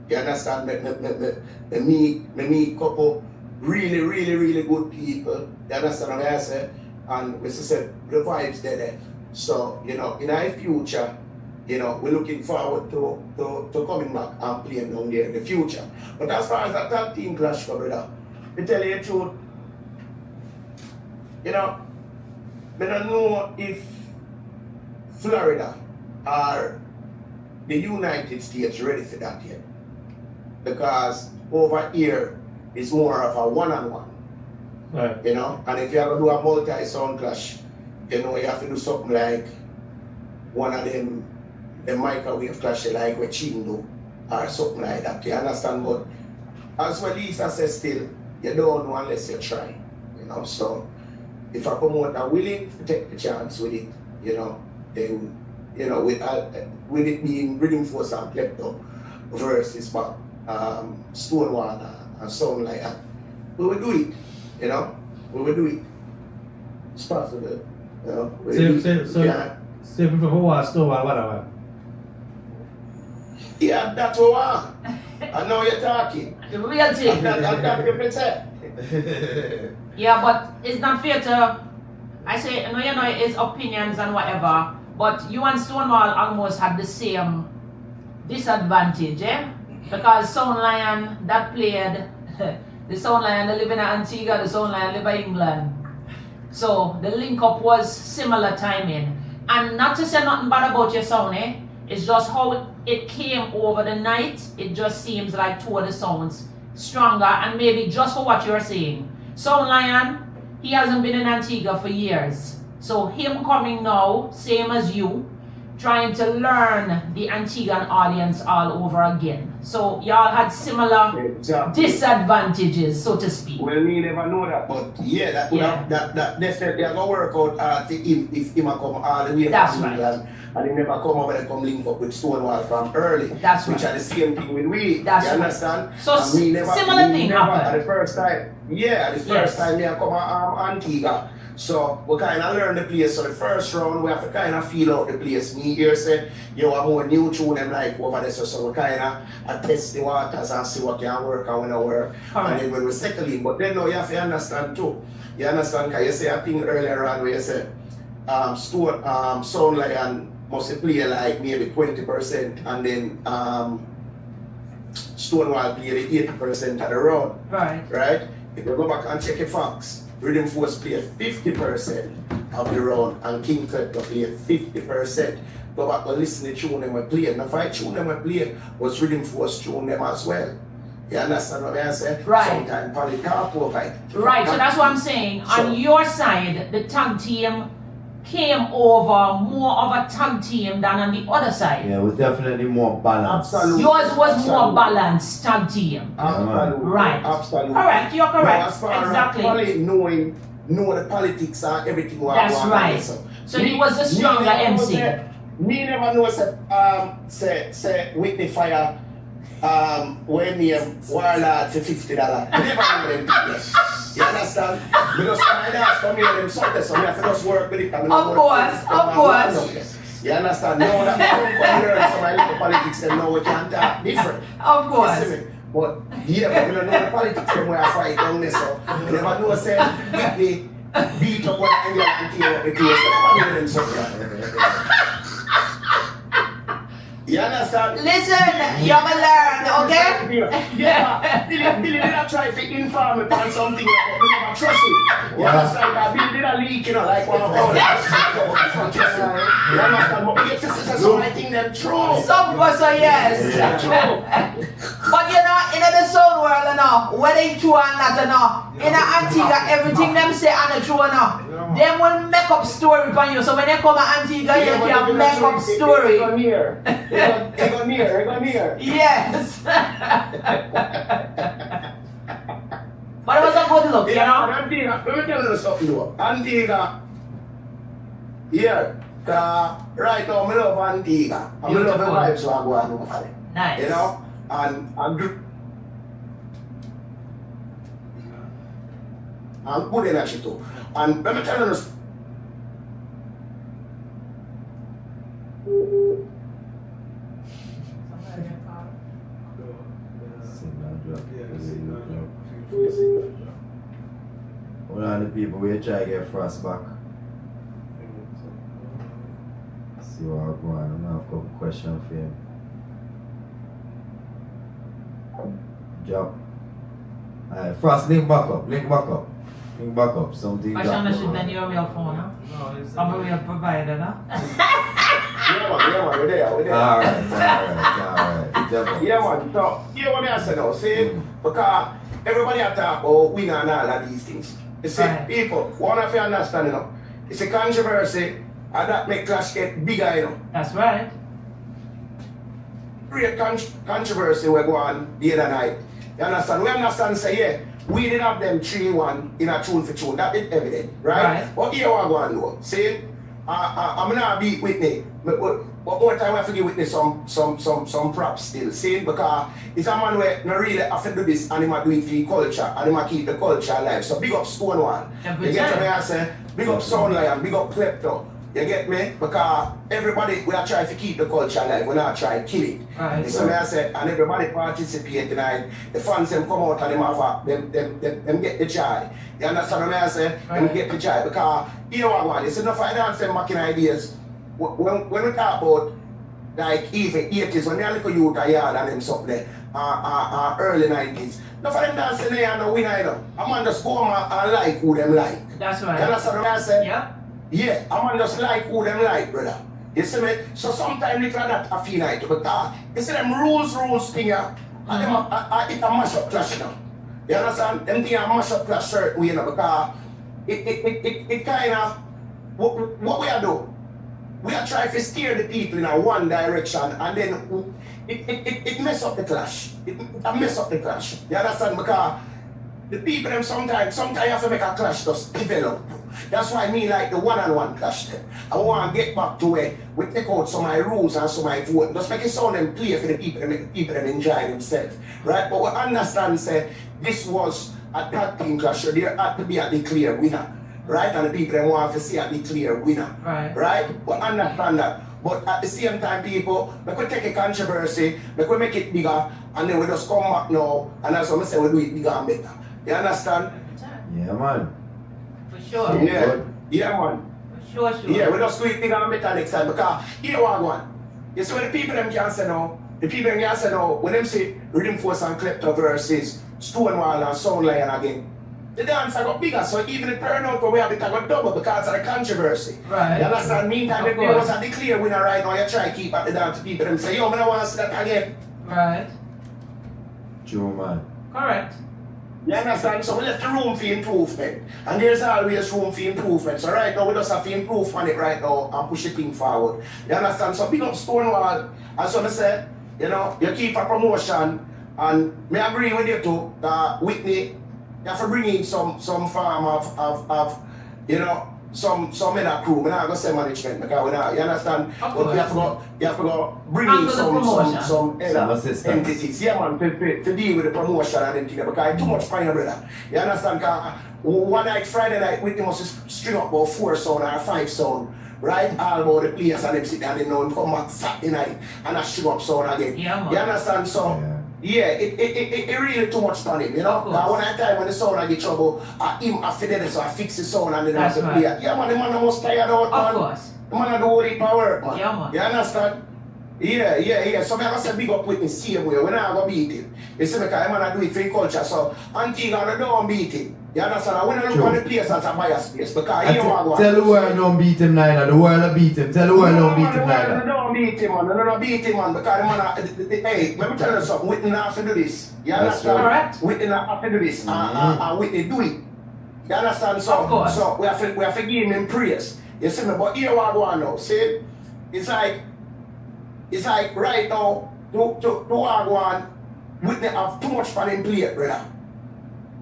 You understand? Me meet couple really good people. You understand what I say? And we said the vibes there. So, you know, in our future, you know, we're looking forward to coming back and playing down there in the future. But as far as that tag team clash, brother, to tell you the truth, you know, I don't know if Florida or the United States ready for that yet. Because over here is more of a one-on-one. Right. You know, and if you have to do a multi-sound clash, you know, you have to do something like one of them, the microwave clash like with Chindo or something like that. You understand? But as well, Lisa says still, you don't know unless you try. You know, so if a promoter willing to take the chance with it, you know, then, you know, with it being Riddim Force and klepto versus Stonewall and something like that, we will do it. You know, we will do it. It's possible. You know, so before what Stonewall, whatever. Yeah, that's what I want. I know you're talking. The real thing. I'm not 100%. Yeah, but it's not fair to, I say, you know, it's opinions and whatever, but you and Stonewall almost had the same disadvantage, eh? Because Sound Lion that played, the Sound Lion they live in Antigua, the Sound Lion live in England. So the link up was similar timing. And not to say nothing bad about your sound, eh? It's just how it came over the night. It just seems like two of the sounds stronger, and maybe just for what you're saying. Sound Lion, he hasn't been in Antigua for years. So him coming now, same as you, trying to learn the Antiguan audience all over again. So y'all had similar disadvantages, so to speak. Well, me never know that, but yeah, that definitely gonna work out if him come all the way from England, and he never come over and come link up with Stonewall from early. That's which are the same thing with we. That's you understand? So similar thing happened. The first time, time me come Antigua. So we kind of learn the place. So the first round we have to kind of feel out the place. Me here said, you have more new tune them like over there. So we kind of test the waters and see what can work and what not work. And then when we settle in, but then now you have to understand too. You understand? Because you say a thing earlier on where you said Sound Lion must play like maybe 20%, and then Stonewall play the 80% of the round. Right? If you go back and check the facts, Riddim Force play 50% of the round and King klepto play 50%. Go back and listen to the tune them we play. Now if I tune them we play was Riddim Force tune them as well. You understand what I'm saying? Right. Sometimes probably talk over it. Right, so that's what I'm saying. On your side, the tag team came over more of a tag team than on the other side. Yeah, it was definitely more balanced. Absolutely. Yours was more Absolutely. balanced tag team. Absolutely. Right. Absolutely. Correct, you're correct. Now, as far Exactly. as know the politics and everything. That's right. So he was the stronger MC. Me never know say Whitney fire when me warlord for $50. Never know them people. You understand? Because I ask for me and them something, so I have to just work with it. Of course. You understand? Now that I come learn from my little politics and now we can talk different. Of You course. see me? But yeah, but we don't know the politics from where I fight down there, so you never know say Whitney beat up one England and tear up the case. I never know them something. You understand? Listen, you're gonna learn, okay? Yeah, Billy did not try to inform me on something, but we never trust him. You understand? Because Billy did a leak, you know, like one of our. You understand? But yes, this is so I think them true. Some of us are yes. But you know, in the soul world, you know, whether it's true or not, you know, in Antigua, everything them say are not true, you know. Them will make up story for you. So when they come to Antigua, you can make up story. They go near. Yes. But it was a good look, you know. Antigua, let me tell you something though. Antigua, yeah, right now I love Antigua. I love the vibes so I go on over there. Nice. You know, and I'm good energy too. And let me tell you this. One of the people we try to get Frost back. See what I'm going on. I have a couple questions for him. Job. Alright, Frost, link back up. Something. I shall not should bend your real phone, huh? No, it's I'm a real provider, huh? Yeah, man, we're there. Alright. Yeah, man, so, hear what I say now, see? Because everybody have to talk about winner and all of these things. You see, Right. people, one of you understand, you know, it's a controversy, and that make clash get bigger, you know. That's right. Great controversy we're going the other night. You understand? We understand, say, yeah, we did have them 3-1 in a tune for tune. That is evident, right? Right. But here we're going to do. See, I'm not beat Whitney. But more time I have to give Whitney some props still. See, because it's a man where not really have to do this and he might do it for the culture and he might keep the culture alive. So big up Stonewall. You get me? I say, big up Lyon, big up Klepto. You get me? Because everybody, we are trying to keep the culture alive, we're not trying to kill it. Right. So I said, and everybody participate tonight. The fans them come out and them get the joy. You understand what I say? Them get the joy. Because you know what I want, it's enough finance them back in ideas. When we talk about like even 80s, when they are little youth a yard and them something there, early 90s. Enough of them dancing there and no winner, you know. I'm on just go home and like who them like. That's You right. understand what I say? Yeah. Yeah, I'm just like who them like, brother. You see me? So sometimes they try that a feel like because you see them rules thing here, and them it a mash up clash now. You understand? Them thing a mash up clash certain way, you know, because it kind of what we are doing. We are trying to steer the people in a one direction and then it mess up the clash. It mess up the clash. You understand? Because the people them sometimes you have to make a clash just develop. That's why I mean like the one-on-one clash them. I want to get back to where we take out some of my rules and some of my vote. Just make it sound them clear for the people and make the people them enjoy themselves. Right? But we understand say this was a tag team clash, so there had to be a declared winner. Right? And the people them want to see a declared winner. Right. Right? But understand that. But at the same time, people, we could take a controversy, we could make it bigger, and then we just come back now, and that's what I say we do it bigger and better. You understand? Yeah, man. For sure. Yeah. Yeah, man. For sure. Yeah, we just do it bigger and better next time, because here what I want. You see when the people them can say now, when them say Riddim Force and Klepto versus Stonewall and Lyon again, the dance got bigger, so even the turnout where we have it got double because of the controversy. Right. You understand? Meantime, if there was a declare winner right now, you try to keep at the dance people and say, yo, I don't want to see that again. Right. True, man. Correct. You understand? So we left the room for improvement. And there's always room for improvement. So right now we just have to improve on it right now and push the thing forward. You understand? So big up Stonewall. As I said, you know, you keep a promotion. And me agree with you too, Whitney, you have to bring in some form of you know, some other crew. I'm not going to say management because we not, you understand? But you have to go bring in some other entities. Yeah, man, to deal with the promotion and everything because it's too much fire, brother. You understand? Because one night, Friday night, Whitney must string up about 4 sound or 5 sound. Right? All about the players and them sit and they know him come back Saturday night and I string up sound again. Yeah, man. You understand? So, yeah, it really too much on him, you know? When I time when the sound I get trouble, him after that, so I fix the sound and then I have to play. Yeah, man, the man almost tired out, man. Of course. The man do all the power, man. Yeah, man. You understand? Yeah. So I say big up with me same way. When I go beat him, you see me, because I'm going to do it for the culture. So Antigua don't beat him. You understand? I want to look on the place as a bias place because he don't tell the world don't beat him neither. The world will beat him. Tell the world don't beat him neither. Don't beat him, man. Don't beat him, man. Because the man, hey, let me tell you something. Whitney have to do this. You understand? Correct. Whitney have to do this. And Whitney do it. You understand? So we have to give him praise. You see me? But here what I go on now. See? It's like right now, to what I go on, Whitney have too much fun in play, brother.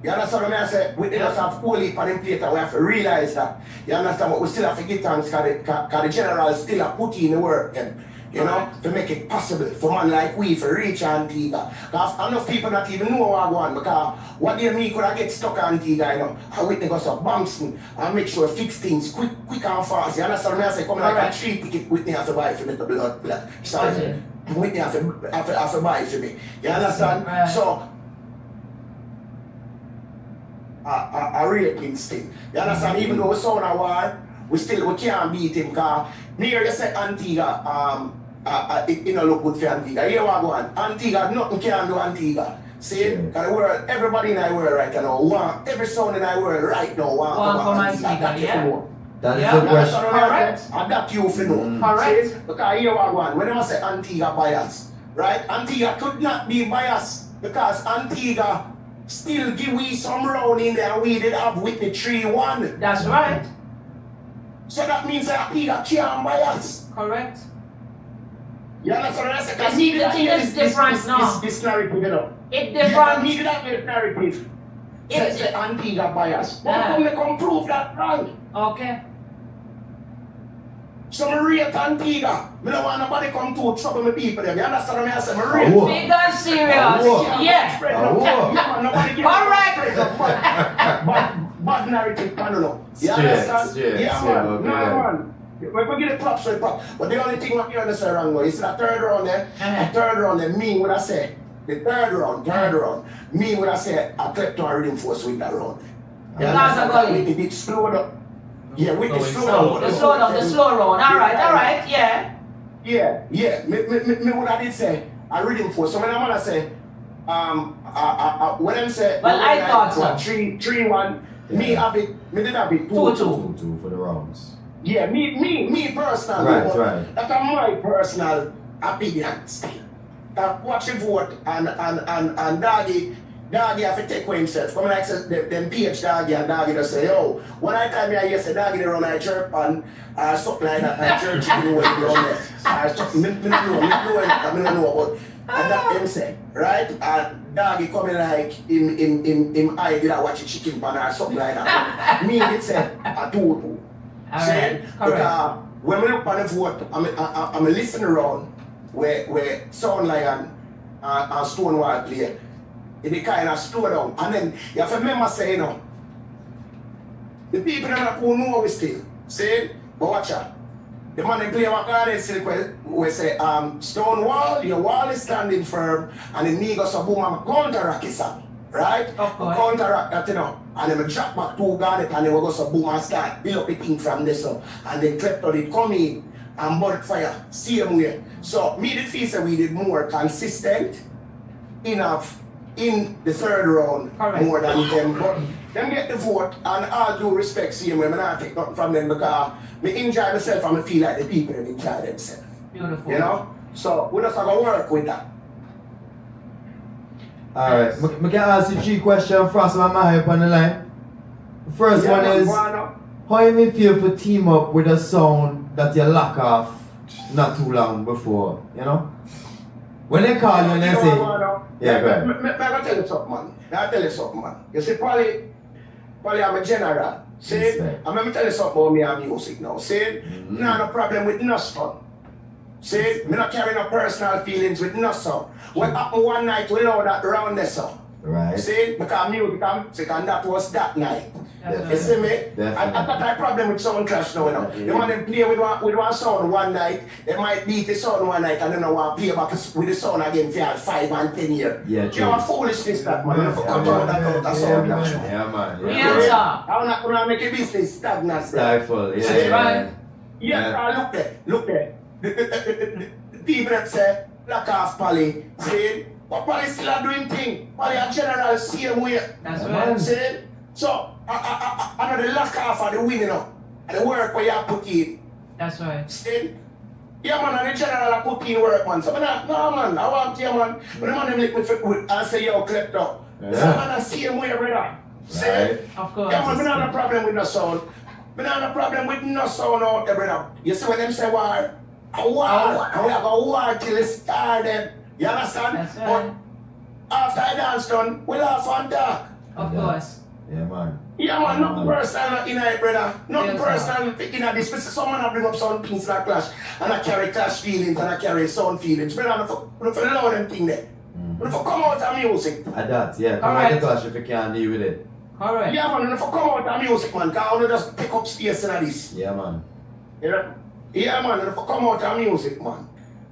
You understand what I say? We just have whole heap on him plate and we have to realize that. You understand? But we still have to give thanks because the general still have put in the work, you know, to make it possible for man like we to reach Antigua. Because enough people not even know what I want because what they mean could I get stuck at Antigua, you know. And we go some banks and make sure fix things quick and fast. You understand what I say? Come like a 3 ticket Whitney have to buy for me the blood. Sorry. Whitney have to buy for me. You understand? Right. So a raping thing. You understand? Even though we saw a war, we can't beat him because near you say Antigua, it don't look good for Antigua. Here we go on. Antigua, nothing can do Antigua. See? Because the world, everybody in the world right now, every sound in the world right now want come Antigua, yeah? That is the question. Correct. And that you for know. Correct. See? Because here we go on. When I say Antigua bias, right? Antigua could not be biased because Antigua still give we some round in there we did have with the 3-1. That's right. So that means that he got can't bias. Correct. You understand what I say? You see, the thing is different now. This narrative, you know. It's different. You need that narrative. Say Antigua bias. But come prove that wrong. Okay. So I rate Antigua. I don't want nobody come to trouble my people. You understand what I say? I rate. Big and serious. Yeah. Correct. Bad narrative, I don't know. You understand? Yeah, man. No, man. We give the props for the props. But the only thing what you understand wrong now is the third round there, me would have said, the third round, me would have said a klepto and Riddim Force with that round. It did slow up. Yeah, with the slow down. The slow round. Alright, yeah. Yeah. Me would have did say a Riddim Force. So when I'm gonna say, when I'm say, well, I thought so. 3-1, me did have it 2-2 for the rounds. Yeah, me personal. Right. That's my personal opinion still. Watch the vote and Doggy have to take away himself. Come like them PH Doggy and Doggy just say, yo, one time I say Doggy they run a chirp and something like that, and church you know what you run there. I don't know about and that them say, right? And Doggy coming like him eye did I watch a chicken pan or something like that. Me it said a 2-2. Alright, because when we look on the vote, I'm listening around where Sound Lyon and Stonewall play. It kind of slow down. And then you have to remember say, you know, the people who know we still, see, but watch out. The man they play what God say, we say, Stonewall, your wall is standing firm, and the knee goes a boom and counteract it, right? Of course. Counteract that, you know, and then we drop back 2 garnet, and then we go so boom and start build up the thing from this, so, and then klepto did come in and burn fire, same way. So, me the feel say we did more consistent enough in the third round. Correct. More than them, but them get the vote and all due respect same way. I not take nothing from them because me enjoy myself and I feel like the people enjoy themselves. Beautiful. You know? So we just have to work with that. Alright, I can ask you 3 questions first of my up on the line. The first one is, how you may feel for team up with a sound that you lock off not too long before, you know? When they call you and they say, yeah, go ahead. I'm going to tell you something, man. You see, Polly, I'm a general. See, I'm going to tell you something about me and music now. See, no problem with no son. See, me not carrying no personal feelings with no son. What happened one night, we know that around the son. Right. See, because music and music, and that was that night. Definitely. You see me? Definitely. I got that problem with sound clash now, you know. The man them play with one sound one night, they might beat the sound one night and then they want to play back with the sound again for 5 and 10 years. Yeah, you know what foolishness that, man. You cut out that out of sound clash. Yeah, man. Real talk. I'm not going to make a business stagnant. Stifle, yeah. That's right. Yeah, look there. The people that say, black off Polly, saying, but Polly still are doing things. Polly are general same way. That's right. Saying, so, I know the lock off of the win, you know, and the work where you put in. That's right. Saying, yeah, man, and the general I put in work, man. So, no, man, I want you, man. But the man, them lick me with, I say, yo, klepto. Yeah. So, man, I see him way, brother. Saying, Of course. yeah, man, we don't have a problem with no sound. We don't have a problem with no sound out there, brother. You see when them say war? A war. And we have a war till it started. You understand? That's right. But after I dance done, we laugh and talk. Of course. Yeah, man. Yeah, man, nothing personal in it, brother. Nothing Yes, personal in it. This someone I bring up some things like clash, and I carry clash feelings, and I carry sound feelings. Brother, I don't allow them thing there. I don't come out of music. At that, yeah. Come Alright. out the clash if you can't deal with it. Correct. Yeah, man, I don't come out of music, man, because I want to just pick up space in this. Yeah, man. You know? Yeah, man, if I come out of music, man.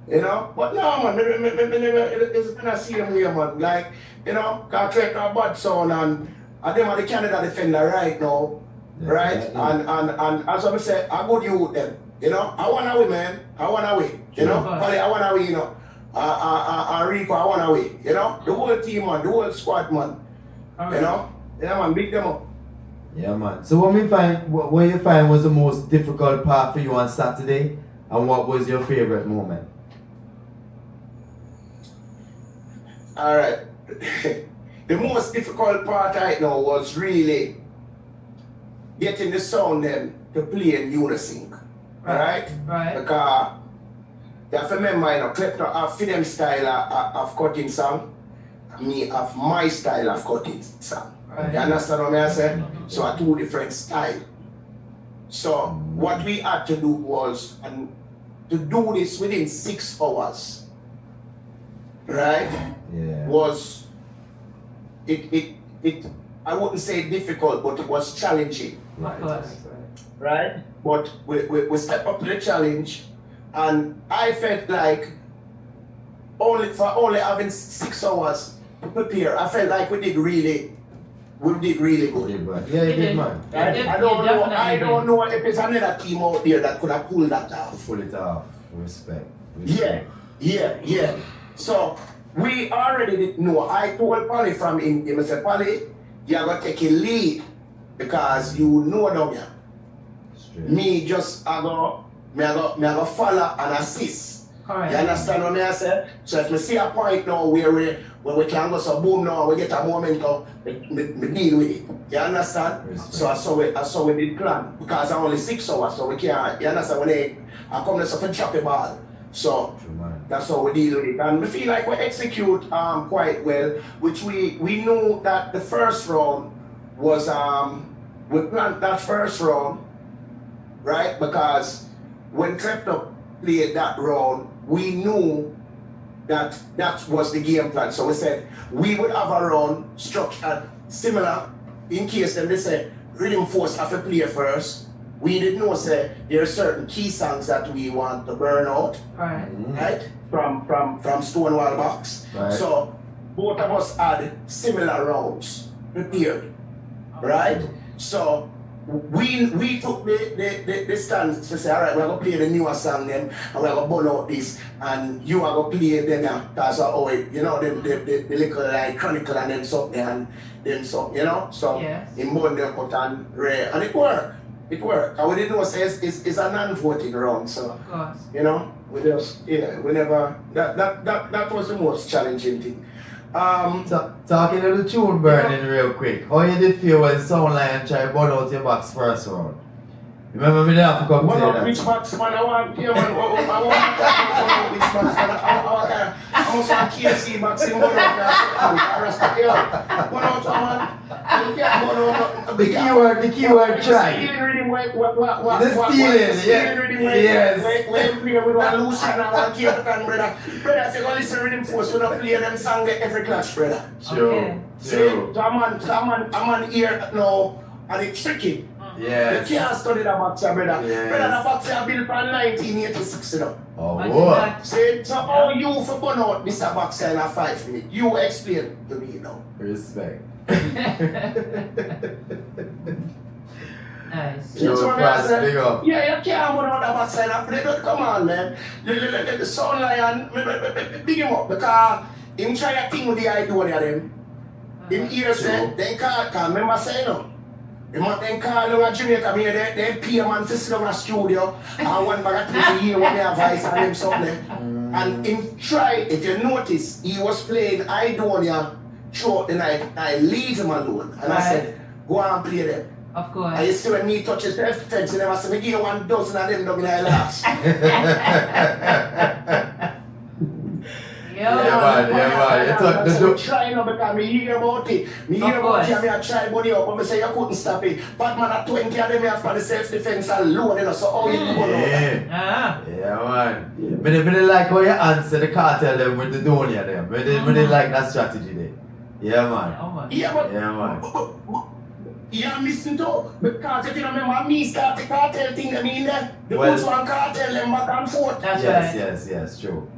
You know? But no, man, it's been a same way, man. Like, you know, because I a bad sound and them are the Canada defender right now. Yeah, Right? yeah. And as I say, I go deal with them. You know? I want to win, man. I want to win. You know? Of course. Probably I want to win, you know. Rico, I want to win. You know? The whole team, man. The whole squad, man. All You right. know? Yeah, man, big them up. Yeah, man. So what you find was the most difficult part for you on Saturday, and what was your favorite moment? All right. The most difficult part right now was really getting the sound them to play in unison. Right? Right. Because you have to remember, you know, klepto have for them style of cutting song, me have my style of cutting song. Right. You understand what I say? So I 2 different styles. So what we had to do was to do this within 6 hours. Right? Yeah. Was it I wouldn't say difficult, but it was challenging. Of course. Right? But we stepped up to the challenge, and I felt like only having 6 hours to prepare, I felt like we did really good. Yeah, you did, man. Right? You I definitely don't know if there's another team out there that could have pulled that off. Pull it off. Respect. Yeah. So we already didn't know. I told Polly from him, I said, Polly, you're gonna take a lead because you know down here. Straight. Me just I go follow and assist. Correct. You understand what I say? So if we see a point now where we can go so boom now, we get a moment now, we deal with it. You understand? Respect. So I saw we did plan because I'm only 6 hours, so we can't. You understand when I come there to drop a ball. So True, man. that's how we deal with it. And we feel like we execute quite well, which we knew that the first round was we planned that first round, right? Because when Klepto played that round, we knew that was the game plan. So we said we would have a round structured similar in case them they say Riddim Force have to play first. We didn't know say there are certain key songs that we want to burn out, Right. right? From Stonewall box. Right. So both of us had similar rounds prepared, right? So we took the stance to say, all right, we're gonna play the newer song then, and we're gonna burn out this, and you are gonna play them now. That's how it, you know, the little like chronicle and then something and then something, you know. So Yes. in burn them out and rare, and it worked. It worked. And we didn't know say it's a non-voting round, so Of course. you know, we just we never that was the most challenging thing. Talking to the tune burning real quick. How you did feel when Sound Lion tried burn out your box first round? Remember me there for come One to of that. which box man I want here man. I want which box man I want KFC box in one of the rest of the year. One of the man. The keyword try. The stealing, yes. When we don't lose and I want Captain, brother. Brother, if you go listen to Riddim Force, we don't play them song every clash, brother. True. See, I'm on here now, and it's tricky. Yes. You can't study that boxer, brother. Yes. Brother, the boxer built from 1986, you know. Oh, Imagine what? that. See, so how you for burn out Mr. Boxer in a 5 minutes? You explain to me now. Respect. Nice. Yo, So Frost, I said, big up. Yeah, you can't burn out the boxer in a play. Come on, man. The Sound Lion, big him up because him try a thing with the idea of them. Him here say, then can't remember saying no. They might then call you a Jamaica, they pay a man to sit in a studio and one bag of things a year when they have voice and him something. And him try, if you notice, he was playing Idonia throughout the night. I leave him alone. And I said, go and play them. Of course. And you see when me touch his defense, and I said, me give you 1 dozen of them down in the last. Yo. Yeah, man. You took the I'm trying now because me hear about it. Me hear about it and me I try money up, but me say you couldn't stop it. Batman at 20 of them have for the self-defense alone, you know, so how you do now? Ah. Yeah, man. Me didn't like how you answer the cartel them with the Donia them. Me didn't like that strategy there. Yeah, man. Oh my. Yeah, but you're missing too. Because if you remember me start the cartel thing, I mean, the Well- first one cartel them back and forth. That's right. Yes. True.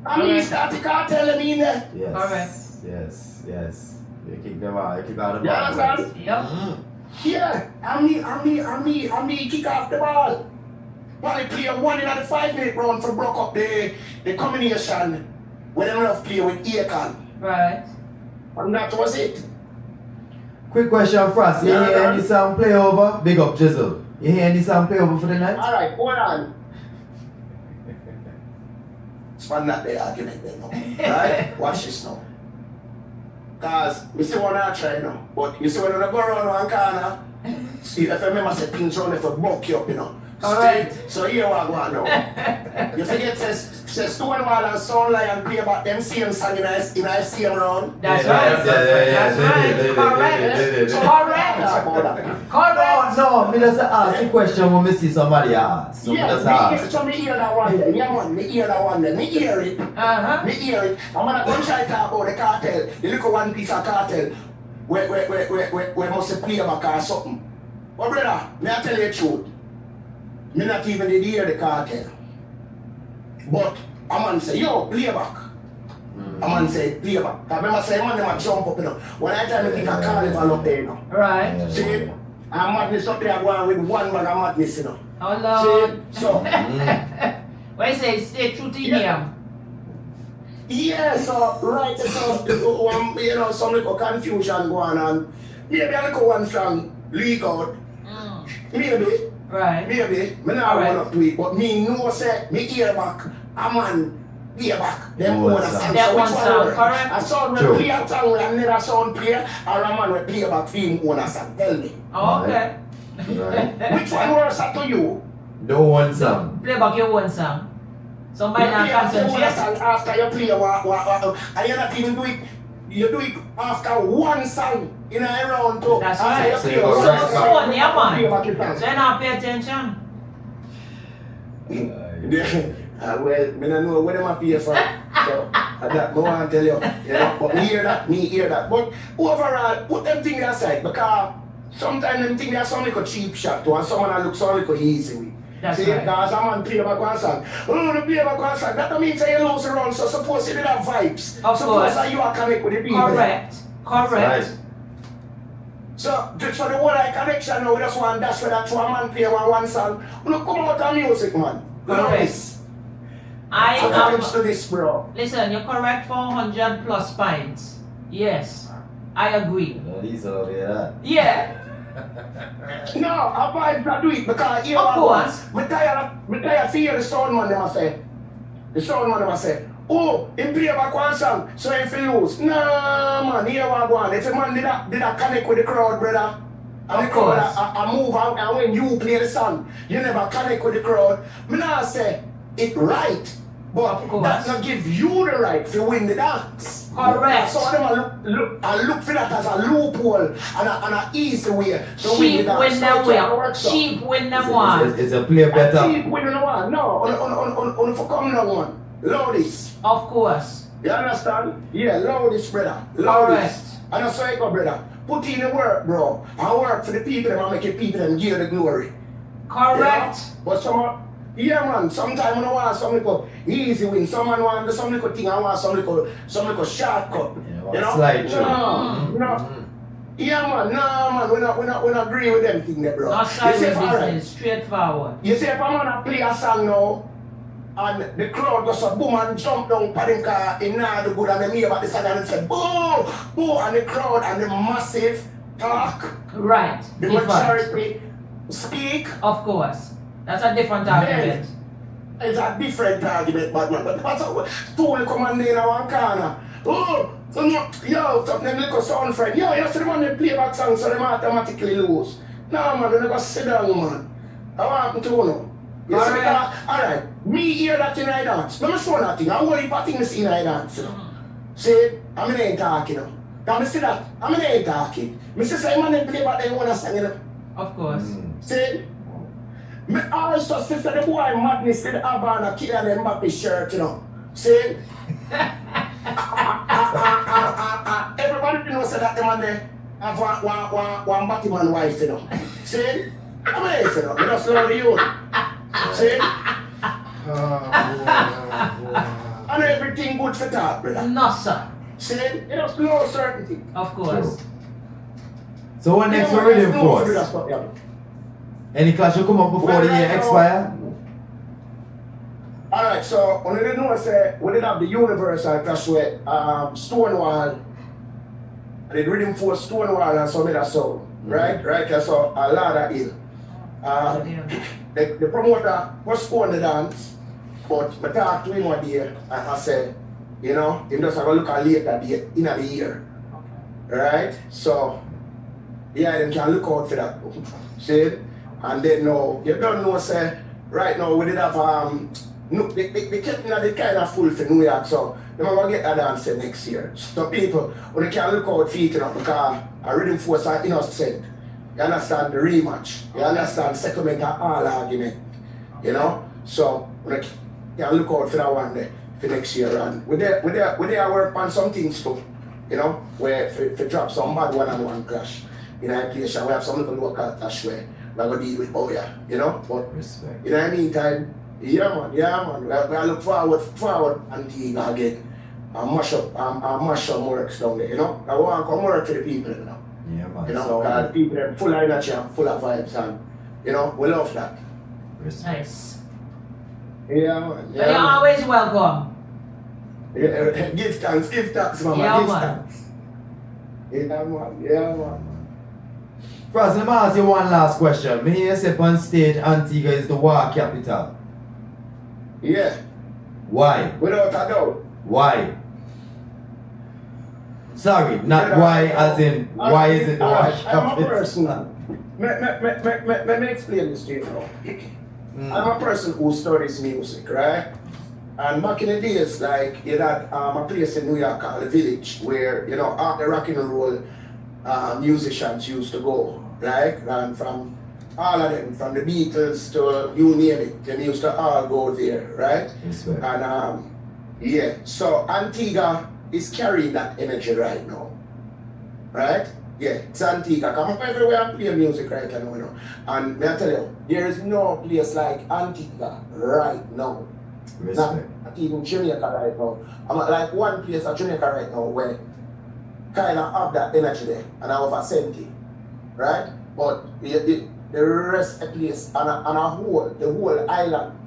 And me start the cartel, I mean, Yes. Alright. Yes. You kick them out. You kick out the you ball. understand? Yup. Yeah, and me kick off the ball. But I play 1 in the 5-minute round for broke up the combination when they love play with Akon. Right. And that was it. Quick question, Frost. You Yeah, hear man. any song play over? Big up, Jizzle. You hear any song play over for the night? Alright, hold on. Span that the argument then now. Right? Watch this now. Cause we see one I try now. But you see when I go around one corner, see if I remember say things around if I buck you up, you know. Alright. So here what I go on now. You forget says Stonewall and Sound Lion play about them same song in a same round. That's Yeah, right. yeah, That's they right. did. Correct. Talk Correct. about that. Correct. No, me just ask the question when me see somebody ask. So me just ask. So me hear that one there. Yeah man, me hear that one there. Me hear it. Uh-huh. Me hear it. I'm gonna go try to talk about the cartel. The little one piece of cartel. Where must play back or something. But brother, me I tell you the truth. Me not even did hear the cartel. But a man say, yo, play back. A man say, play back. I remember saying, man, them a jump up, you know. When I tell me think a carnival up there, you know. Right. See, and madness up there going with 1 bag of madness, you know. Oh Lord. See, so, What you say? Stay true to Yeah. him. yeah, so, right, so, you know, some little confusion going on. Maybe a little one from league out. Maybe. Right. Maybe, me not Alright. want to do it, but me know say, me hear back, a man hear back, them One own a sound. song. That So one which sound, work? correct. A sound True. will play a song with another sound player, or a man will play back for him own a song. Tell me. Oh, okay. Right. Which one works to you? The one song. Play back your one song. Somebody You not play after one concentrate. song after you play and you not even do it. You do it after one song in a round too. That's After right. you So play you go one right song, So, yeah, play back man. your song. So you not pay attention. Well, me don't know where them a pay for. So, that I want to tell you. You know, but me hear that. But overall, put them things aside because sometimes them things are some little cheap shot to and someone looks so little easy with. That's See, right. because a man play back one song. Oh, the play back one song. That don't mean say you lose around. So suppose you did have vibes. Of suppose course. that you are connect with the people. Correct. Correct. Right. So, just for the whole like connection now, we just want dash for that to a man play one song. Look, come out of music, man. You know Correct. this. I So am. thanks to this, bro. Listen, you're correct for 100 plus pints. Yes. I agree. These are over here. Yeah. No, I vibe to do it because here Of I course. go. Me tired of hear the sound man them a say. The sound man them a say, Oh, him play back one song, so if he lose. Nah, man, here we go on. If a man did a connect with the crowd, brother, and Of the crowd course. a move out, and when you play the song, you never connect with the crowd. Me nah say it right, but Of course. that not give you the right to win the dance. Correct. So them a look for that as a loophole and a easy way to win the Cheap dance. win So them it can't way. work so. Cheap win them one. It's a play better. Cheap winning the one. No, on for come now one. Loud this. Of course. You understand? Yeah, loud this, brother. Loud Correct. this. And that's how you go, brother. Put in the work, bro. And work for the people and make the people and give the glory. Correct. Yeah? But yeah, man, sometimes I want some little easy win. Someone want some little thing, I want some little shortcut. Yeah, You know? slide through. No, no. Yeah, man, no, man, we not agree with them thing there, bro. Not side You see, with if, alright, business. Straightforward. you see, if I'm gonna play a song now, and the crowd goes a boom and jump down for them car, in now the good and them hear about the song and say boom, boom, and the crowd and the massive talk, Right. the Different. majority speak. Of course. That's a different Then argument. it's a different argument, but man. But that's how two will come and in one corner. Oh, so no, yo, some them little sound friend. Yo, you see the man they play back song so them automatically lose. No man, they never sit down, man. I want to know. You see, Alright. alright, me hear that in I dance. Let me show that thing. I want you thing see in I dance, you know. See, I mean, ain't talking, you know. Now, me see that, I mean, ain't talking. Me see, say, man, they play back they want to sing, you know. Of course. See, me also see, say, the boy madness with Havana, kid and Mbappe shirt, you know. See, everybody knows that the man there have one Batman wife, you know. See, I mean, you know, you know, slowly you. See, and everything good for talk, brother. No, sir. See, you know, slow certainty. Of course. So what next for Riddim Force? Any clash will come up before the year expire? Alright, so on the know say we did have the universal clash with Stonewall. I did Riddim Force Stonewall and some other sound. Right? Right, so a lot of ill. The promoter postponed the dance, but I talked to him one day and I said, you know, he just have a look at later date in the year. Right? So yeah, then can look out for that. See? And then now, you don't know, say, right now we did have no, they kept the kind of full for New York, so they're going to get that dance next year. So people, when they can look out for it, you know, because a Riddim Force are innocent. You understand the rematch. You understand settlement of all argument. You know? So when they can look out for that one there for next year. And we there work on some things too. You know, where for drop some bad one-on-one clash. In our place, we have some little local clash where we're going to deal with Boya, you know? But Respect. in the meantime, yeah man, we look forward Antigua again. And mash up works down there, you know? I want to come work for the people, you know? Yeah, man. You know, So, because the people are full of energy and full of vibes and, you know, we love that. respect. Nice. Yeah man, You're always welcome. Yeah, give thanks, mama, Yeah, give man. thanks. Yeah man. Fraz, let me ask you one last question. Me hear you say on stage Antigua is the war capital. Yeah, Why? without a doubt. Why? Sorry, not why as in why is it the war I'm a person. capital? Let me explain this to you now. I'm a person who studies music, right? And back in the days, like, you had a place in New York called the Village, where, you know, all the rock and roll musicians used to go, right? And from all of them, from the Beatles to you name it, they used to all go there, right? Respect. And yeah, so Antigua is carrying that energy right now, right? Yeah, it's Antigua. Come up everywhere and play music right now, you know. And may I tell you, there is no place like Antigua right now. Respect. Not even Jamaica right now. I'm at like one place at Jamaica right now where kind of have that energy there, and I have a senti, right? But the rest of the place and the whole island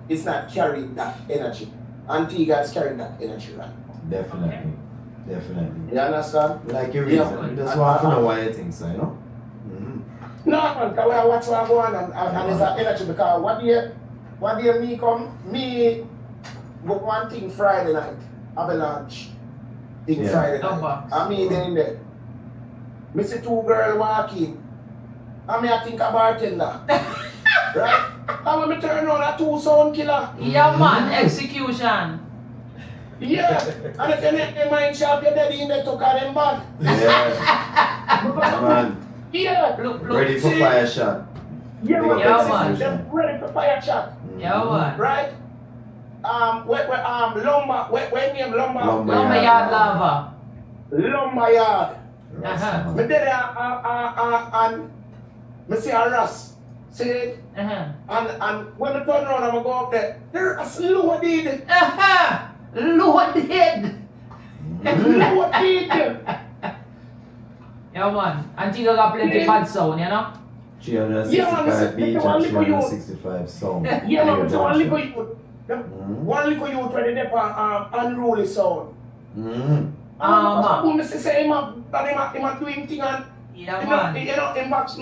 is not carrying that energy. Antigua is carrying that energy right now. Definitely. Definitely. You understand? Like your Yeah, reason. man. Just want to know why you think so, you know? No, man, because I watch what I go on and it's that energy because what do you me come, me but one thing Friday night, avalanche. Thing Yeah. Friday No night. box. I mean then there. Me see two girls walking. I think a bartender. Right? And when me turn around, a two sound killer. Yeah, man, execution. Yeah. And if you make the mind sharp, you're dead in the took of them bad. Yeah. Man, Yeah. Look, ready for See? fire shot. Yeah, Big man. up Yeah, execution. Them ready for fire shot. Yeah, man. Right? Lumber, where name Lumber? Lumber yard lava. Lumber yard. Uh-huh. Me there and me see a Ross. See it? Uh-huh. And when I turn around, I'm go up there. There's a loaded. Uh-huh. Loaded. Loaded. Yeah, man. Antigua got plenty bad sound, you know? 365 beach Yeah, man, and listen to you. 365 sound. Yeah, man, so one Junction. little youth. One little youth when they unruly sound. Mm. When I say him a doing thing and Yeah, you man. know, in fact,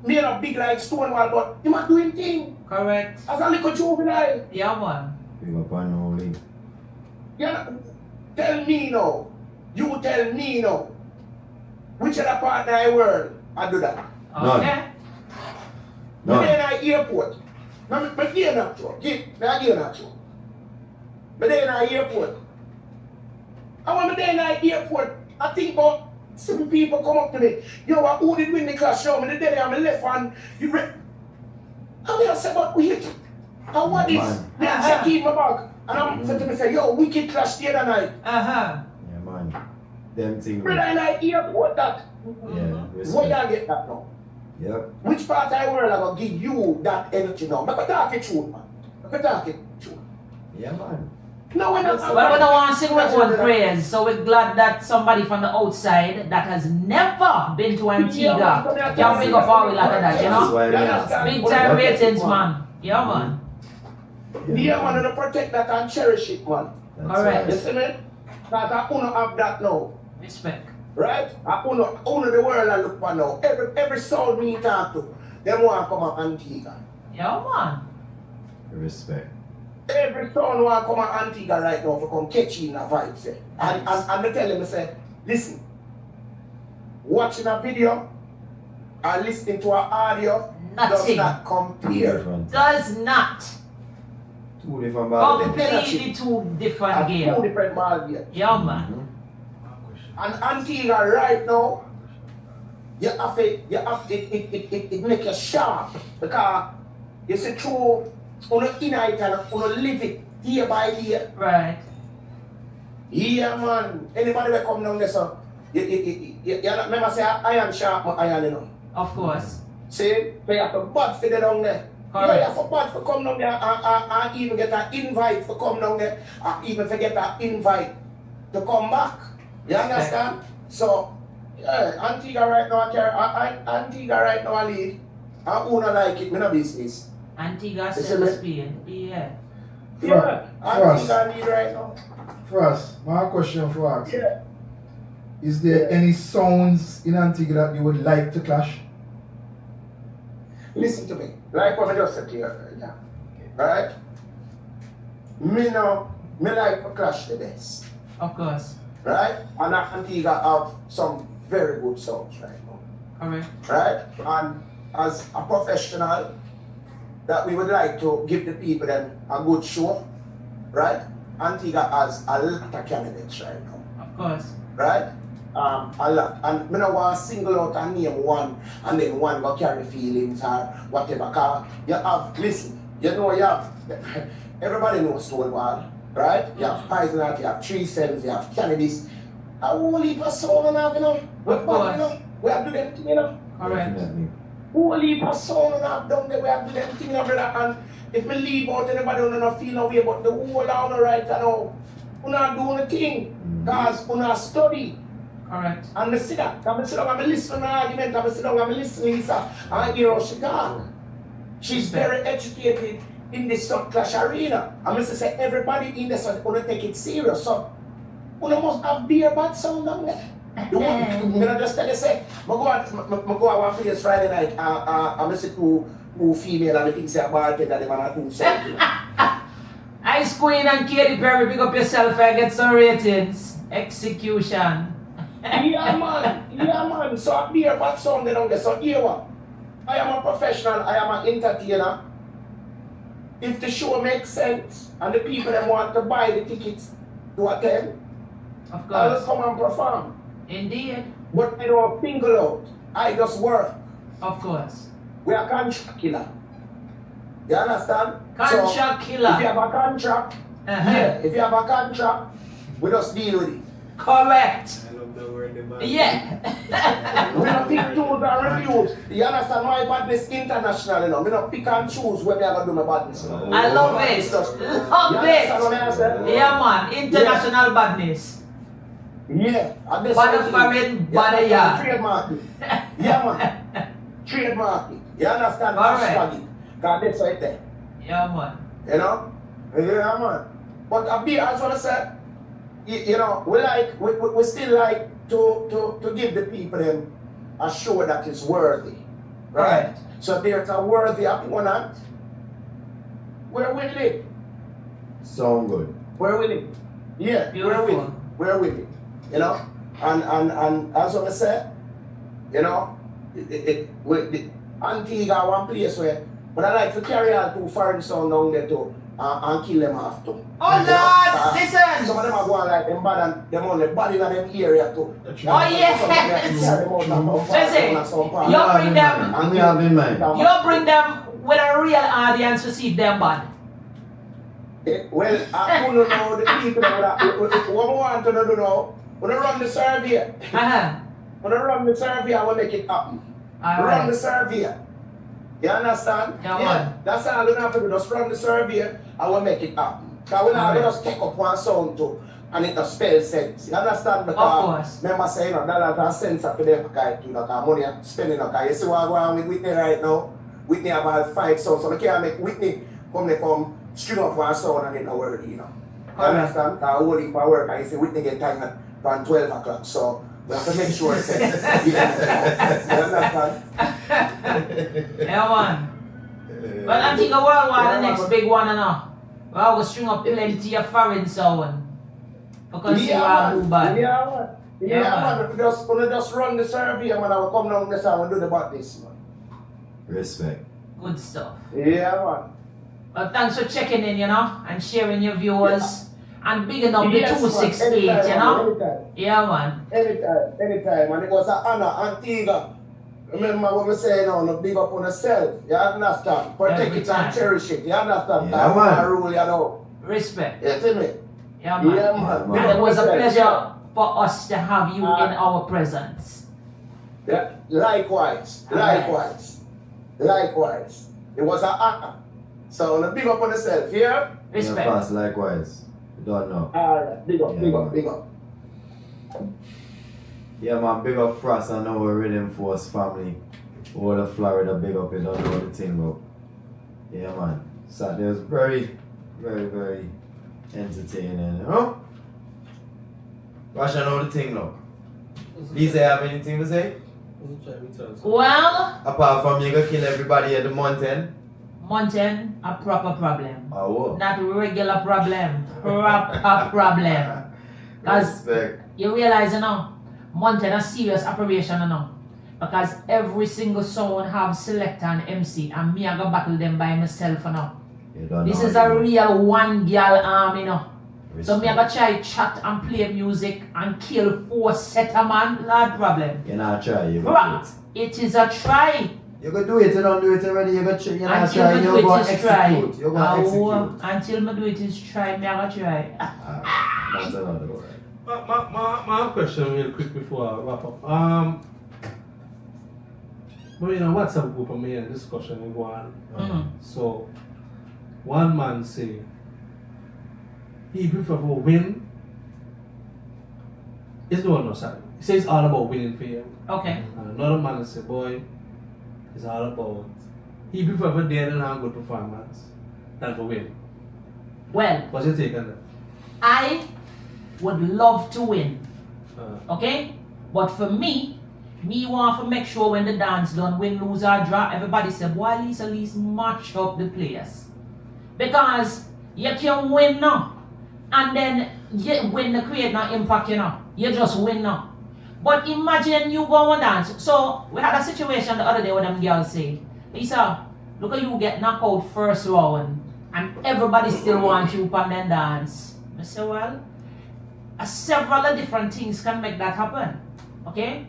me a big like Stonewall, but him a doing thing Correct. as a little juvenile. Yeah, man. Big up on Holy. Yeah, tell me now. You tell me now. Which other part of the world I do that? Okay. Me None. there in the airport. Me there not true. Me there not true. Me there in the airport. And when me there in the airport, I think about 7 people come up to me. Yo, who did win the class? Show me the day on my left hand. You and I say, but wait. And what is? Man. They check in my bag. And I'm saying to me, say, yo, wicked clash the other night. Uh-huh. Yeah, man. Them thing. Brother in the airport that. Yeah, Where respect. y'all get that now? Yep. Which part of the world I gonna give you that energy now? Make a talk it truth, man. Make a talk it truth. Yeah, man. No, we're not. Well, we don't want to sing with one praise, so we're glad that somebody from the outside that has never been to Antigua can bring up our lot of that, you That's know? why we ask. Big time ratings, man. Yeah, man. Yeah, man, to protect that and cherish it, man. That's Correct. You right. see me? That I wanna have that now. Respect. Right? I wanna the world I look for now. Every soul me talk to, them want to come to Antigua. Yeah, man. Respect. Every soul want to come to Antigua right now for come catch in a vibe, say. And they tell them, say, listen, watching a video and listening to an audio does Nothing. not Two compare. different. Does not. Two different ball. Completely two different And two games. different ball games. Yeah, man. Mhm. And Antigua right now, you have it make you sharp because you see through on the inner it and on live it day by day. Right. Yeah, man. Anybody will come down there, so you remember say iron sharp, my iron, you know. Of course. See, so you have to bad for the down there. Correct. You have to bad for come down there and even get an invite for come down there, and even for get an invite to come back. You understand? So, yeah, Antigua right now, Antigua right now, I lead. And who not like it, me no business. Antigua, Listen, Saint man. Spain. Yeah. Yeah, Frost. Antigua lead right now. First, my question for ask. Yeah. Is there Yeah. any sounds in Antigua that you would like to clash? Listen to me. Like what I just said to you earlier. Right? Me like to clash the best. Of course. Right? And Antigua have some very good songs right now. Correct. Right? And as a professional, that we would like to give the people them a good show. Right? Antigua has a lot of candidates right now. Of course. Right? A lot. And me no want to single out and name one and then one go carry feelings or whatever. Cause you have, listen, you know you have, everybody knows Stonewall, right? You have Poison Heart, you have Tree Sense, you have Cannabis. A whole heap of sound and have, you know. Of course. You know, we have to do them thing, you know. Correct. Definitely. Whole heap of sound and have down there, we have to do them thing, you know, brother. And if me leave out, anybody don't know feel no way, but the whole down right now, we not doing the thing. Cause we not study. Correct. And I see that. I'm sit down, I'm listening to an argument, I'm sit down, I'm listening to Lisa. And you know, she gone. She's very educated in this clash arena. I'm say everybody in this one gonna take it serious. So we must have beer bad sound down there. You want me to just tell you say, I go out one place Friday night, I'm see two female and the thing say a bartender, they want to do something. I Ice Queen and Katy Perry, pick up yourself and get some ratings. Execution. Yeah, man. So up there, what sound they don't get. So here what? I am a professional, I am an entertainer. If the show makes sense and the people that want to buy the tickets to attend, Of I will course. come and perform. Indeed. But I don't single out. I just work. Of course. We are contract killer. You understand? Contract killer. If you have a contract, if you have a contract, we just deal with it. Correct. I love the word demand. Yeah. We don't pick tools and reviews. You understand my badness international, you know. We don't pick and choose when we are going to do my badness. You know? I love it. It's just- Love You understand what it. I'm saying? Yeah, man. International badness. Yeah. And this Bada is the foreign, thing. bada You yard. understand? Trademark it. Yeah, man. Trademark it. You understand? Correct. Hashtag it. Because that's right there. Yeah, man. You know? Yeah, man. But I just want to say, you know, we still like to give the people them a show that is worthy. Right? Correct. So if there's a worthy opponent, we're willing. Sound good. We're willing. Yeah, Beautiful. we're willing. We're willing. You know? And as I say, you know, Antigua one place where, but I like to carry out two foreign sound down there too and kill them off too. Oh, You know? Lord, listen. Some of them are going like them bad and them only bad in them area too. Oh, yes. Listen, You you bring them, And we have in mind. you bring them with a real audience to see them bad. Well, I don't know the people that what we want to do now. When I run the survey, when I run the survey, I will make it happen. All Run the right. survey. You understand? Yeah, man. That's all you have to do. Just run the survey, I will make it happen. Because we're not Alright. just take up one sound too, and it does spell sense. You understand? Of course. Remember saying dollars and cents up to them because you know, money spending. Because you see what I'm going with Whitney right now? Whitney have about 5 sounds, so I can't make Whitney come string up one sound and it no word, you know. You Correct. understand? Because I hold it for work and you see Whitney get tired around 12 o'clock, so we have to make sure it's sense. You understand? Yeah, man. Well, I think a worldwide the next big one, you know. Well, we'll string up plenty of foreign sound. Because you are too bad. Yeah, man. We just run the survey, man. I will come down this and we'll do the badness, man. Respect. Good stuff. Yeah, man. Well, thanks for checking in, you know, and sharing your viewers. And bigging up the Yes, man. 268, Anytime, you know. Anytime. Yeah, man. Anytime. And it was an honor, Antigua. Remember what we say now, no big up on yourself. You understand? Protect Every it time. and cherish it. You understand? Yeah, That's man. my rule, you know. Respect. You see me? Yeah, man. Yeah, man. Yeah, And it was a Big up pleasure yourself. for us to have you in our presence. Yeah. Likewise. Likewise. It was an honor. So, no big up on yourself, yeah? Yeah, Respect. fast likewise. You don't know. Alright, big up, Yeah, big man. up, big up. Yeah, man, big up Frost and our Riddim Force family. All of Florida, big up, you don't know the thing up. Yeah, man. Saturday was very, very, very entertaining, you know? Russia know the thing now. Lisa, have anything to say? Well, Apart from you gonna kill everybody at the mountain? mountain, a proper problem. Oh, what? Not regular problem. Proper problem. Because Respect. you realize, you know, mountain a serious operation, you know. Because every single sound have selector and MC, and me I go battle them by myself, you know. You don't This know is how a to do it. real one girl arm, you know. So me I Respect. go try chat and play music and kill 4 setter man, lad problem. You not try, you go Right. do It is a try. it. You go do it, you don't do it already, you go try, you not Until try, me you do go it is try. execute. You go execute. Until me do it is try, me I go try. That's another word. My question real quick before I wrap up. Well, you know, WhatsApp group of me and discussion in one. Mm. So, one man say he prefer to win. It's no one no side. He says it's all about winning for him. Okay. And another man say, boy, it's all about he prefer for dead and have good performance than for win. Well, What's your take on that? I would love to win. Uh, Okay? But for me want to make sure when the dance done, win, lose or draw, everybody say, boy, at least match up the players. Because You can win now. And then you win the create no impact, you know. You just win now. But imagine you go and dance. So we had a situation the other day where them girls say, Lisa, look at you get knocked out first round and everybody still wants you and then dance. I say, well, several different things can make that happen. Okay?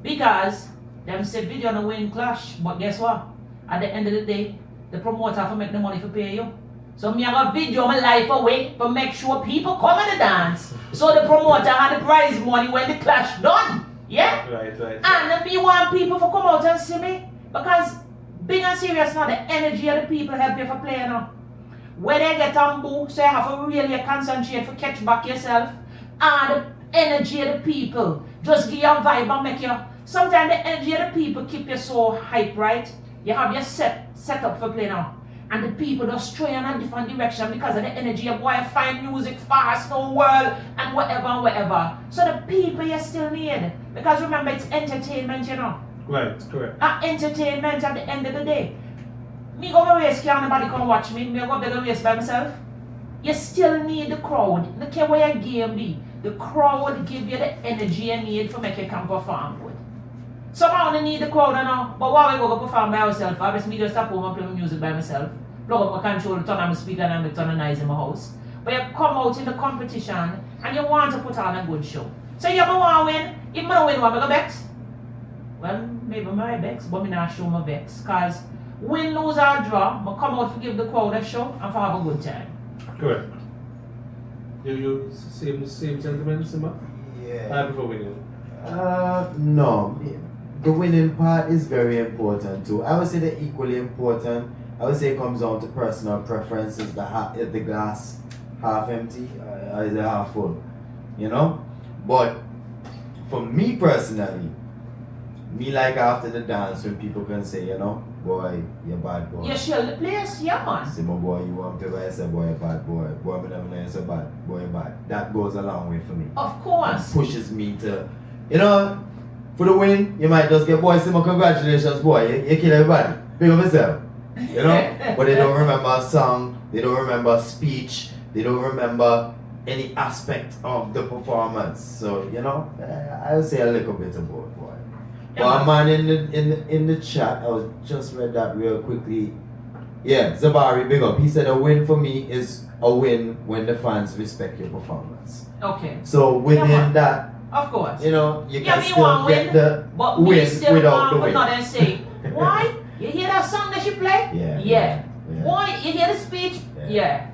Because them say video no win clash, but guess what? At the end of the day, the promoter have to make the money for pay you. So me have a video my life away to make sure people come in the dance. So the promoter had the prize money when the clash done. Yeah? Right. And me want people to come out and see me. Because being serious now, the energy of the people help you for playing now. When they get on boo, so you have to really concentrate for catch back yourself. And the energy of the people just give you a vibe and make you. Sometimes the energy of the people keep you so hype, right? You have your set up for play now. And the people just stray in a different direction because of the energy of why find music fast, no world, and whatever. So the people you still need. Because remember, it's entertainment, you know. Right, correct. Entertainment at the end of the day. Me go to race, can't nobody come watch me. Me go to the race by myself. You still need the crowd. No care where your game be. The crowd give you the energy you need to make you can perform good. Somehow I need the crowd now, but why we go perform by ourselves? Obviously, me just stop home and play my music by myself. Plug up my control, turn on my speaker and turn on noise in my house. But you come out in the competition and you want to put on a good show. So you want to win. If I win, what I go vex? Well, maybe my vex, but I not show my vex. Because win, lose or draw, I come out to give the crowd a show and for have a good time. Correct. You same sentiment, Sima? Yeah. I prefer winning. No. The winning part is very important too. I would say they're equally important. I would say it comes down to personal preference. Is the glass half empty or is it half full? You know? But for me personally, me like after the dance when people can say, you know, boy, you're bad boy. You share the place, yeah man. Say, my boy, you want to play, I say, boy, you're bad boy. Boy, I never know you're so bad. Boy, you're bad. That goes a long way for me. Of course. It pushes me to, you know, for the win, you might just get, boy, Sima, congratulations, boy, you kill everybody. Big up yourself. You know? But they don't remember a song, they don't remember a speech, they don't remember any aspect of the performance. So, you know, I would say a little bit of both, boy. Yeah, But man in the chat, I was just read that real quickly. Yeah, Zabari, big up. He said a win for me is a win when the fans respect your performance. Okay. So within Yeah, that, of course. you know, you Yeah, can me still want get win, the but win me still without the want win. not and say, why? You hear that song that she play? Yeah. Yeah. Yeah. Why? You hear the speech? Yeah. Yeah.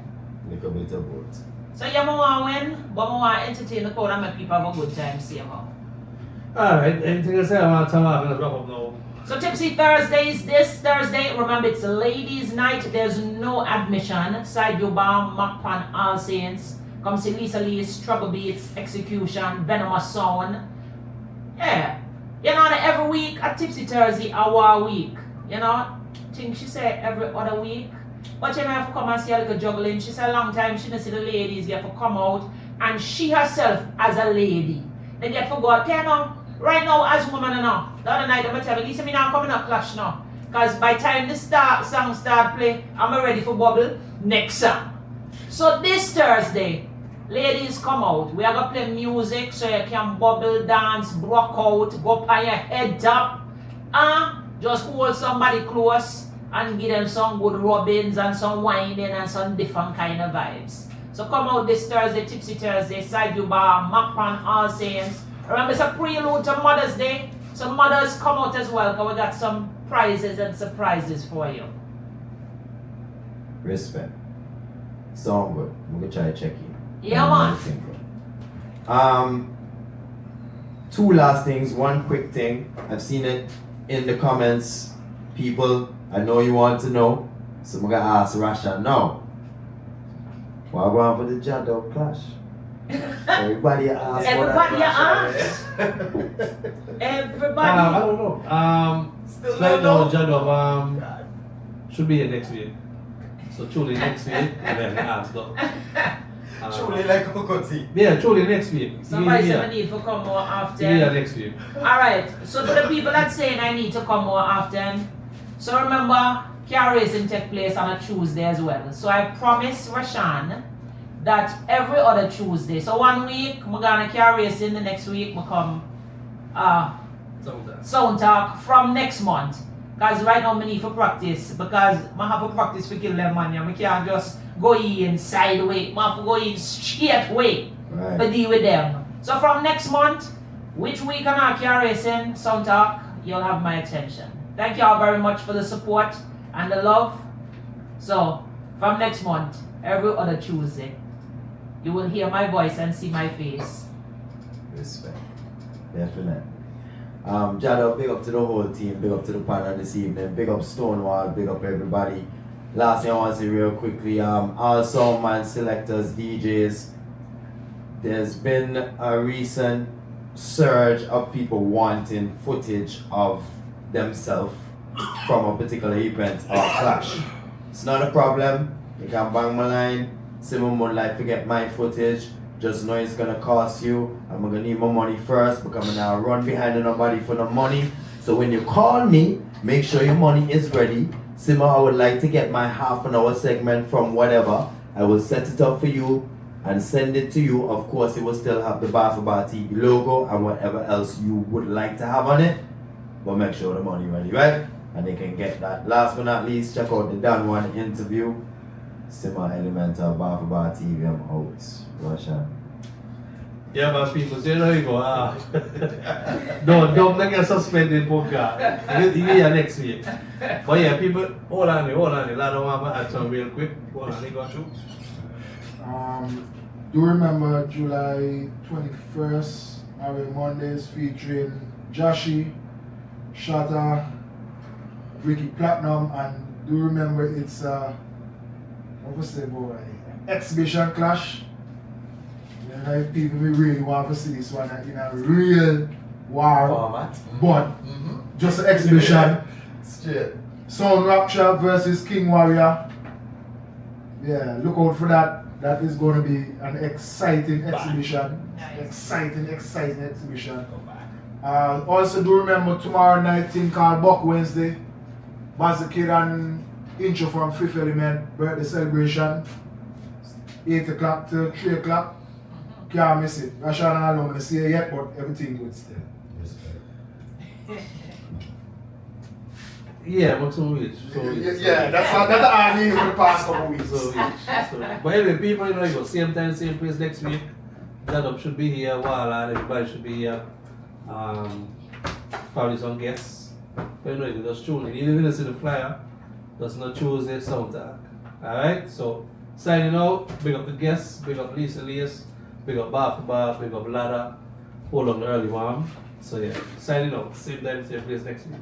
Little bit of both. So you want win, but I want entertain the crowd and make people have a good time, see how. Alright, anything else I want to tell I'm gonna wrap up now. So Tipsy Thursdays, this Thursday, remember it's ladies' night, there's no admission. Side you bomb, Macpan, All Saints. Come see Lisa Lee's Trouble Beats, Execution, Venomous Sound. Yeah. You know, every week at Tipsy Thursday, our week. You know, think she said every other week. But you know, have to come and see a little juggling. She said a long time she didn't see the ladies get to come out. And she herself as a lady. They get for God, okay now? Right now, as woman, you know, the other night, I'm telling you, Lisa, me now coming up clash now. Because by the time the song start play, I'm ready for bubble next song. So this Thursday, ladies come out. We are going to play music so you can bubble, dance, broke out, go up on your head up. Just hold somebody close and give them some good rubbings and some whining and some different kind of vibes. So come out this Thursday, Tipsy Thursday, Side You Bar, Macpan, All Saints. Remember, it's a prelude to Mother's Day. So mothers come out as well because we got some prizes and surprises for you. Respect. Sound good. I'm gonna try to check you. Yeah, man. Two last things. One quick thing. I've seen it in the comments. People, I know you want to know. So I'm gonna ask Rasha now. Why go on for the Jado clash? Everybody asked. Everybody asked. Everybody. I don't know. Still Right no. now, Jado, should be here next week. So truly next week, and then ask though. Truly like Kokoti. Yeah, truly next week. Somebody said I need to come more often. Yeah, next week. Alright, so to the people that saying I need to come more often, so remember, car racing take place on a Tuesday as well. So I promised Rashan that every other Tuesday. So 1 week, I'm gonna car racing, the next week, I come sound talk from next month. Because right now I need for practice. Because I have to practice for kill them man. I can't just go in sideways. I have to go in straight way to deal with them. So from next month, which week on our car racing, sound talk, you'll have my attention. Thank you all very much for the support and the love. So from next month, every other Tuesday, you will hear my voice and see my face. Respect. Definitely. Jado, big up to the whole team, big up to the panel this evening, big up Stonewall, big up everybody. Last thing I want to say real quickly, all sound man, selectors, DJs, there's been a recent surge of people wanting footage of themselves from a particular event or clash. It's not a problem. You can bang my line, Sima Moonlight, forget my footage. Just know it's gonna cost you. I'm gonna need my money first because I'm gonna run behind nobody for no money. So when you call me, make sure your money is ready. Sima, I would like to get my half-an-hour segment from whatever. I will set it up for you and send it to you. Of course, it will still have the Bar for Bar TV logo and whatever else you would like to have on it. But make sure the money ready, right? And they can get that. Last but not least, check out the Dan One interview. Sima Elemental, Bar for Bar TV, I'm out. Russia. Yeah, but people say, there you go. No, don't get suspended, poor guy. You hear next week. But yeah, people, hold on. Lad, I want to add some real quick. Hold on, they got you. Do you remember July 21st, our Mondays featuring Joshi, Shatta, Ricky Platinum, and do you remember it's what was the boy? Exhibition Clash. You know, people we really want to see this one in a real war Format. but just an exhibition. Straight. Sound Rapture versus King Warrior. Yeah, look out for that. That is going to be an exciting exhibition. Nice. Exciting exhibition. Also, do remember tomorrow night thing called Buck Wednesday. Baz the Kid and Intro from Fifth Element birthday celebration. 8 o'clock to 3 o'clock. Can't miss it. Rashan and I don't want to see it yet, but everything good still. Yeah, but so weeks. Yeah, that's all I need for the past couple of weeks. So, but anyway, people, you know, you go same time, same place next week. Jadop should be here, Walla, everybody should be here. Probably some guests. But you know, you just tune in. Even if you see the flyer, just not Tuesday sound talk. Alright? So, signing out, big up the guests, big up Lisa Elias, big up Bar for Bar, big up Ladder, hold on the early one. So yeah, signing out, same time, same place next week.